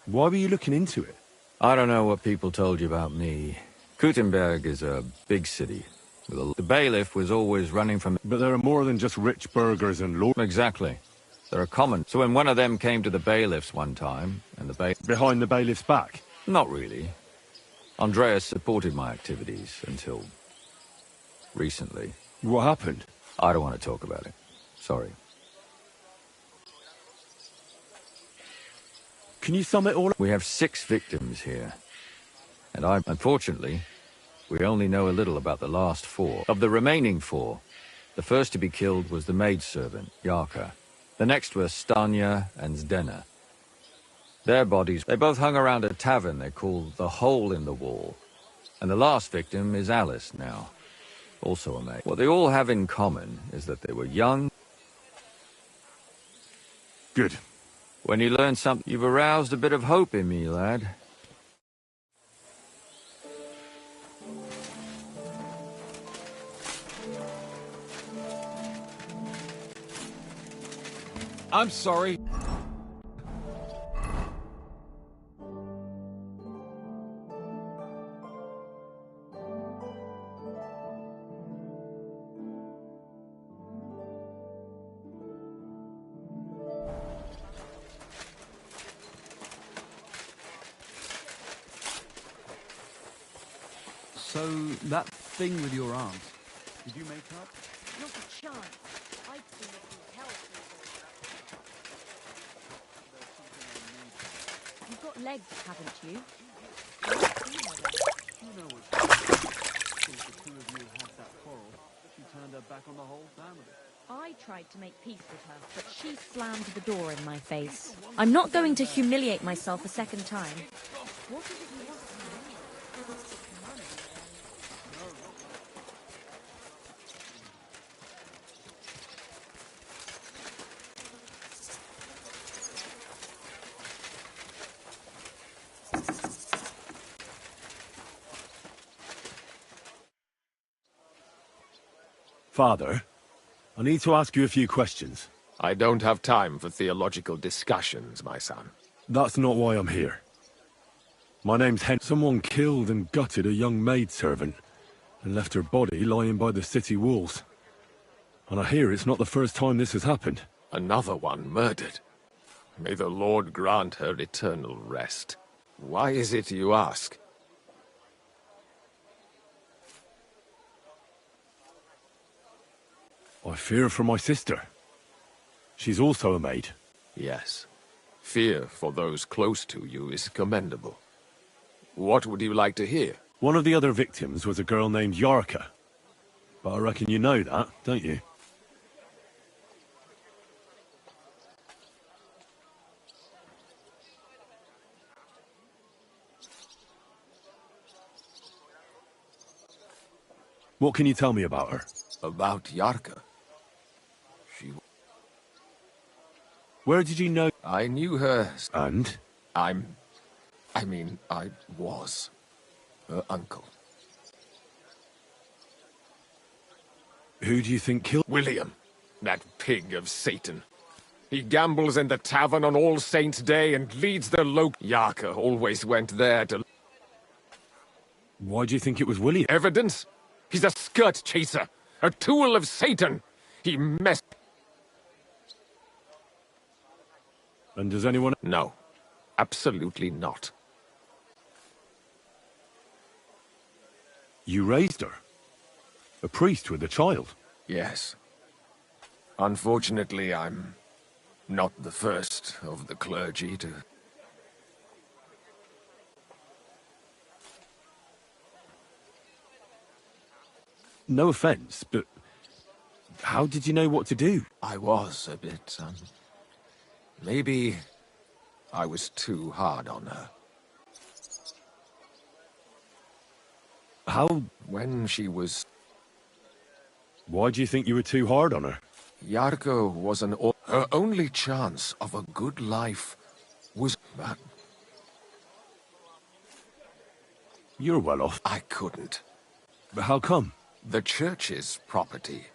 Why were you looking into it? I don't know what people told you about me. Kuttenberg is a big city. The bailiff was always running from... But there are more than just rich burghers and lords. Exactly. There are common... So when one of them came to the bailiffs one time, and the Behind the bailiff's back? Not really. Andreas supported my activities until... recently. What happened? I don't want to talk about it. Sorry. Can you sum it all up? We have 6 victims here. And unfortunately, we only know a little about the last 4. Of the remaining 4, the first to be killed was the maidservant, Yarka. The next were Stanya and Zdena. Their bodies, they both hung around a tavern they call the Hole in the Wall. And the last victim is Alice now, also a maid. What they all have in common is that they were young. Good. When you learn something, you've aroused a bit of hope in me, lad. I'm sorry. So, that thing with your aunt, did you make up? Not a chance. I'd seen it through hell. You've got legs, haven't you? You know what? Since the two of you had that quarrel, she turned her back on the whole family. I tried to make peace with her, but she slammed the door in my face. I'm not going to humiliate myself a second time. What is it you want from me? Father, I need to ask you a few questions. I don't have time for theological discussions, my son. That's not why I'm here. My name's Hen. Someone killed and gutted a young maidservant and left her body lying by the city walls. And I hear it's not the first time this has happened. Another one murdered. May the Lord grant her eternal rest. Why is it you ask? I fear for my sister. She's also a maid. Yes. Fear for those close to you is commendable. What would you like to hear? One of the other victims was a girl named Yarka. But I reckon you know that, don't you? What can you tell me about her? About Yarka? Where did you know? I knew her. And? I was her uncle. Who do you think killed? William, that pig of Satan. He gambles in the tavern on All Saints' Day and leads the local. Yarka always went there to... Why do you think it was William? Evidence? He's a skirt chaser, a tool of Satan. He messed... And does anyone... No, absolutely not. You raised her? A priest with a child? Yes. Unfortunately, I'm not the first of the clergy to... No offense, but how did you know what to do? I was a bit, maybe I was too hard on her. How? When she was... Why do you think you were too hard on her? Yarka was her only chance of a good life was... But... You're well off. I couldn't. But how come? The church's property.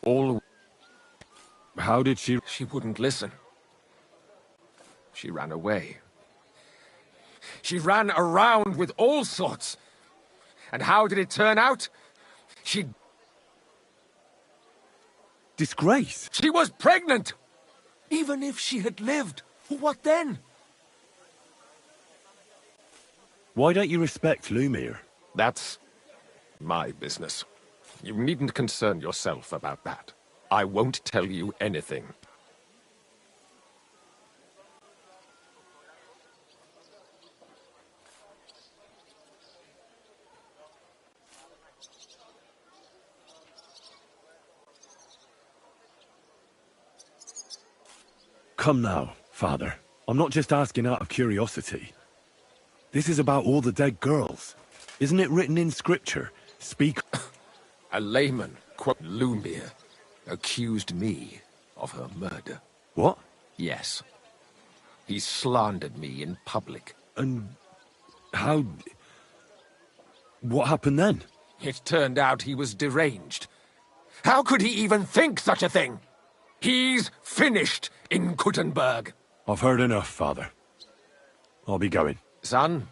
All... How did she... She wouldn't listen. She ran away. She ran around with all sorts. And how did it turn out? She... Disgrace? She was pregnant! Even if she had lived, what then? Why don't you respect Lumiere? That's my business. You needn't concern yourself about that. I won't tell you anything. Come now, Father. I'm not just asking out of curiosity. This is about all the dead girls. Isn't it written in scripture? Speak... A layman, quote Lumiere, accused me of her murder. What? Yes. He slandered me in public. And... how... what happened then? It turned out he was deranged. How could he even think such a thing? He's finished in Kuttenberg. I've heard enough, Father. I'll be going. Son,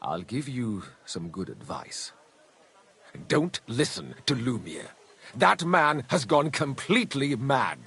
I'll give you some good advice. Don't listen to Lumiere. That man has gone completely mad.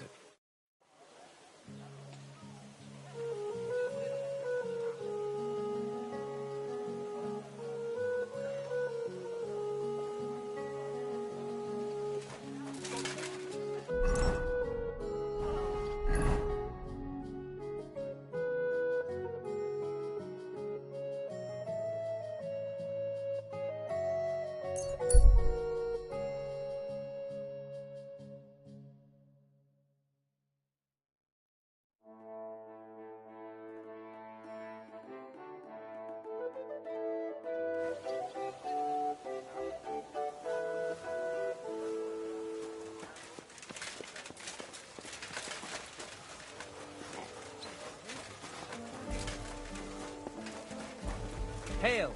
Hail!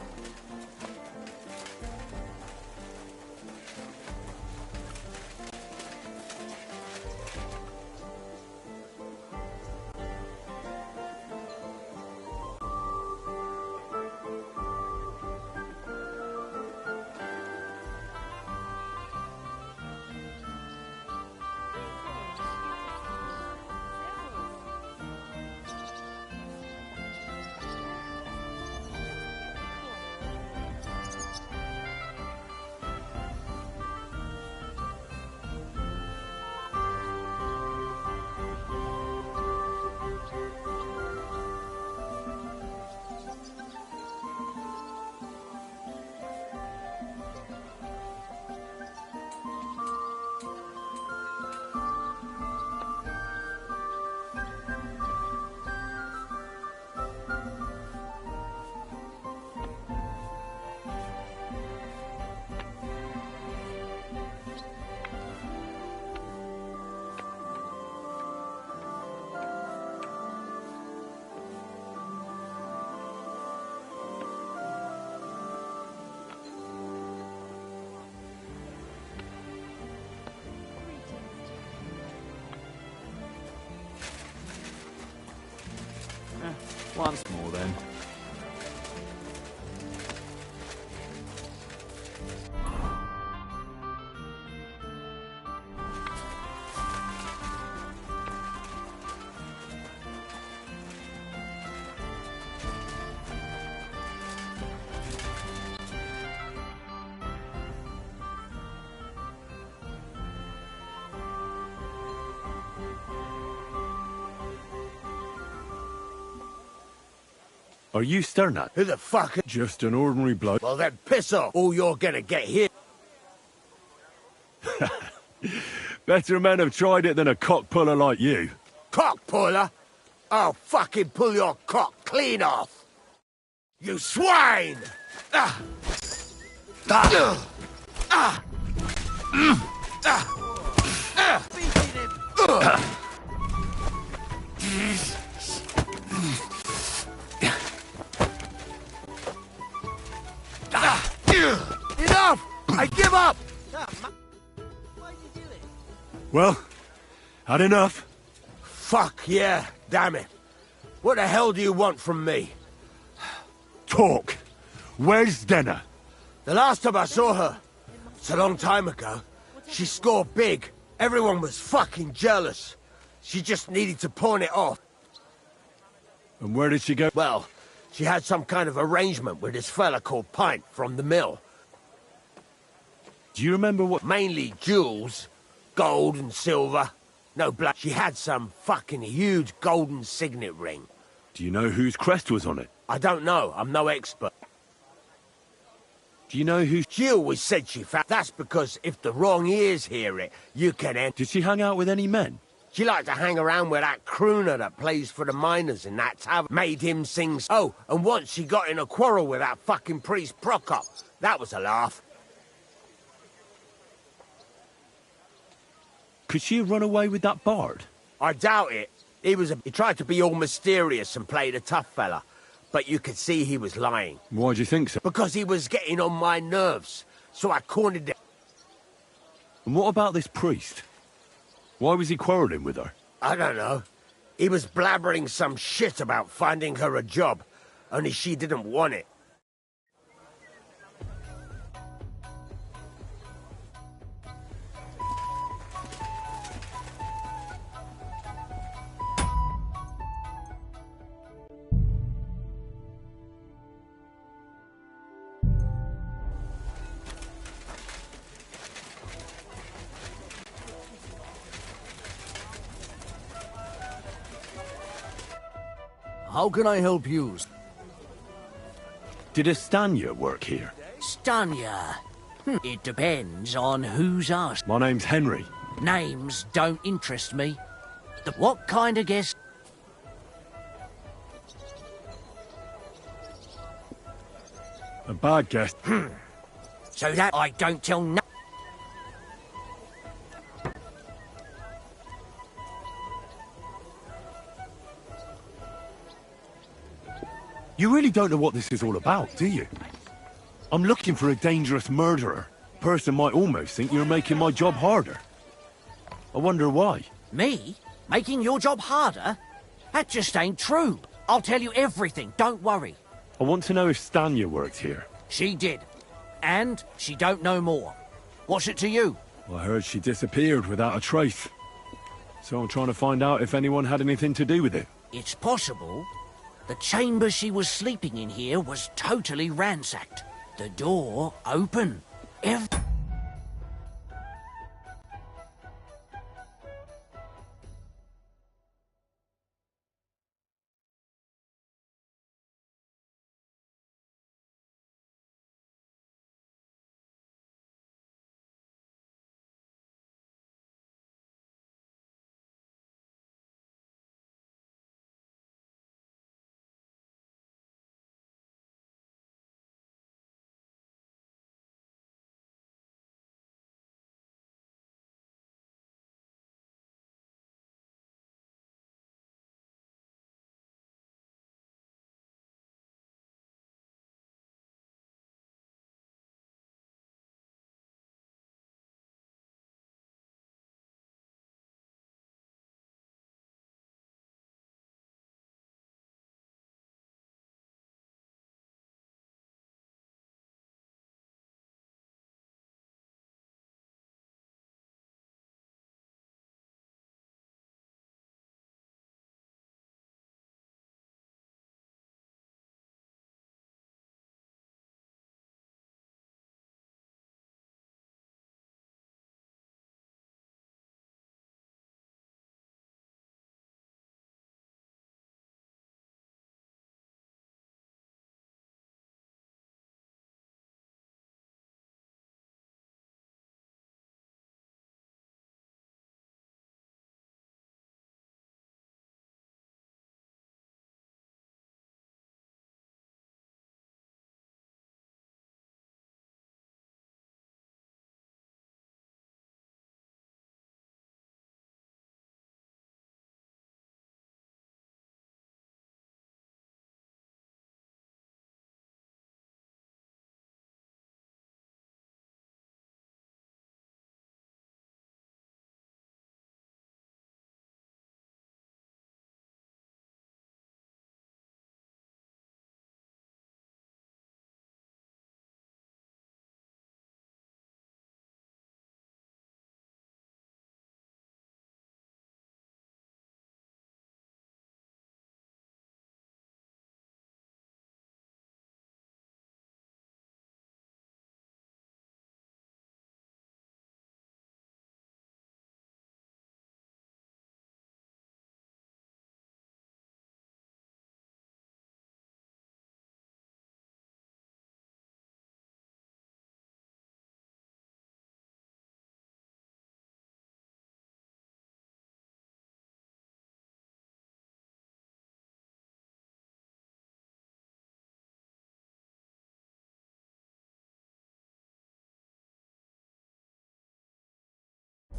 Once more, then. Are you Sternat? Who the fuck? Just an ordinary bloke. Well then piss off. All you're gonna get here. Better men have tried it than a cock puller like you. Cock puller? I'll fucking pull your cock clean off. You swine! Ah! Ah! Ah! Enough! I give up! Well, Had enough? Fuck yeah, damn it. What the hell do you want from me? Talk. Where's Denna? The last time I saw her, it's a long time ago, she scored big. Everyone was fucking jealous. She just needed to pawn it off. And where did she go? Well, she had some kind of arrangement with this fella called Pint from the mill. Do you remember what? Mainly jewels. Gold and silver. No black. She had some fucking huge golden signet ring. Do you know whose crest was on it? I don't know. I'm no expert. Do you know who? She always said she found. That's because if the wrong ears hear it, you can enter. Did she hang out with any men? She liked to hang around with that crooner that plays for the miners in that tavern. Made him sing. Oh, and once she got in a quarrel with that fucking priest Prokop. That was a laugh. Could she have run away with that bard? I doubt it. He tried to be all mysterious and played a tough fella. But you could see he was lying. Why do you think so? Because he was getting on my nerves. So I cornered him. And what about this priest? Why was he quarrelling with her? I don't know. He was blabbering some shit about finding her a job. Only she didn't want it. How can I help you? Did Estanya work here? Stanya? It depends on who's asked. My name's Henry. Names don't interest me. What kind of guest? A bad guest. So that I don't tell no... You really don't know what this is all about, do you? I'm looking for a dangerous murderer. Person might almost think you're making my job harder. I wonder why. Me? Making your job harder? That just ain't true. I'll tell you everything, don't worry. I want to know if Stanya worked here. She did. And she don't know more. What's it to you? I heard she disappeared without a trace. So I'm trying to find out if anyone had anything to do with it. It's possible. The chamber she was sleeping in here was totally ransacked. The door open.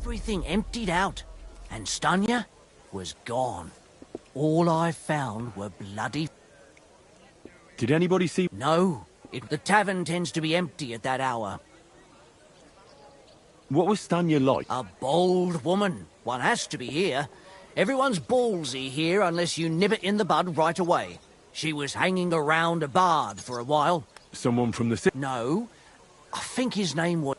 everything emptied out, and Stanya was gone. All I found were bloody... Did anybody see... No. The tavern tends to be empty at that hour. What was Stanya like? A bold woman. One has to be here. Everyone's ballsy here unless you nip it in the bud right away. She was hanging around a bard for a while. Someone from the city? No. I think his name was...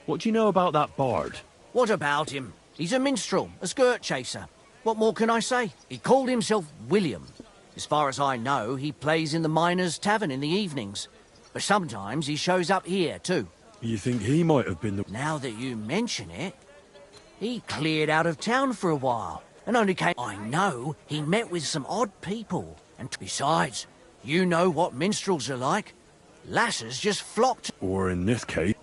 What do you know about that bard? What about him? He's a minstrel, a skirt chaser. What more can I say? He called himself William. As far as I know, he plays in the Miners' Tavern in the evenings. But sometimes he shows up here, too. You think he might have been the... Now that you mention it, he cleared out of town for a while, and only came... I know he met with some odd people. And besides, you know what minstrels are like. Lasses just flocked... Or in this case...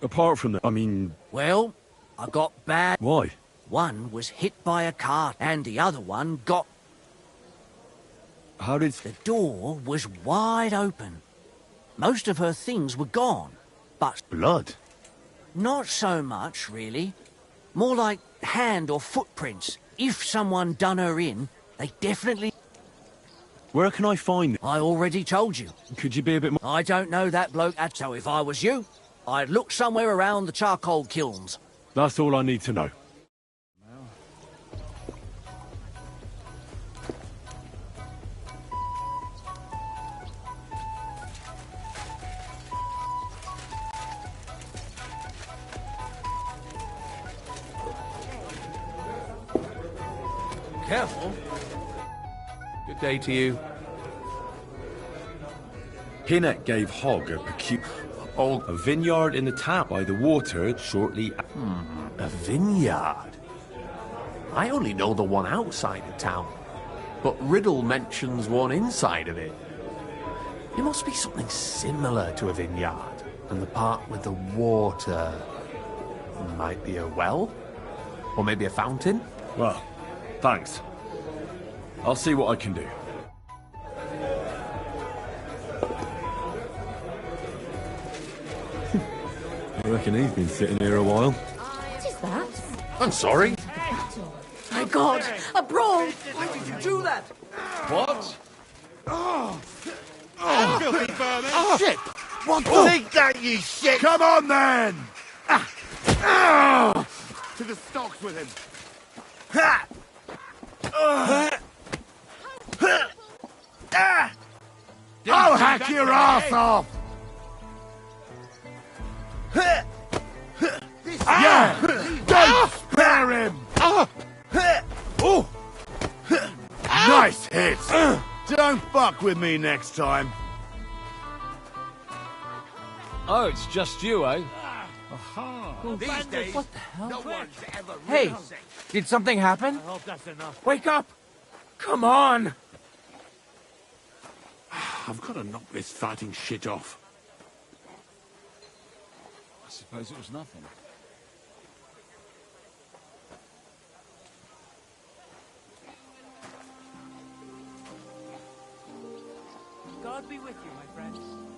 Apart from that, I mean... Well, I got bad... Why? One was hit by a cart, and the other one got... How did... The door was wide open. Most of her things were gone, but... Blood? Not so much, really. More like hand or footprints. If someone done her in, they definitely... Where can I find it? I already told you. Could you be a bit more... I don't know that bloke, so if I was you, I'd look somewhere around the charcoal kilns. That's all I need to know. Careful. Good day to you. Hinnet gave Hogg a vineyard in the town by the water shortly... A vineyard? I only know the one outside of town, but Riddle mentions one inside of it. It must be something similar to a vineyard, and the part with the water might be a well? Or maybe a fountain? Well, thanks. I'll see what I can do. I reckon he's been sitting here a while. What is that? I'm sorry. My God, a brawl! Why did you do that? What? Filthy vermin! Shit! What Oh. Take that, you shit! Come on, then! To the stocks with him! I'll hack your ass off! Yeah! Don't spare him! Nice hit! Don't fuck with me next time. Oh, it's just you, eh? These days, What the hell? no one's ever Hey, really safe. did something happen? I hope that's enough. Wake up! Come on! I've got to knock this fighting shit off. I suppose it was nothing. God be with you, my friends.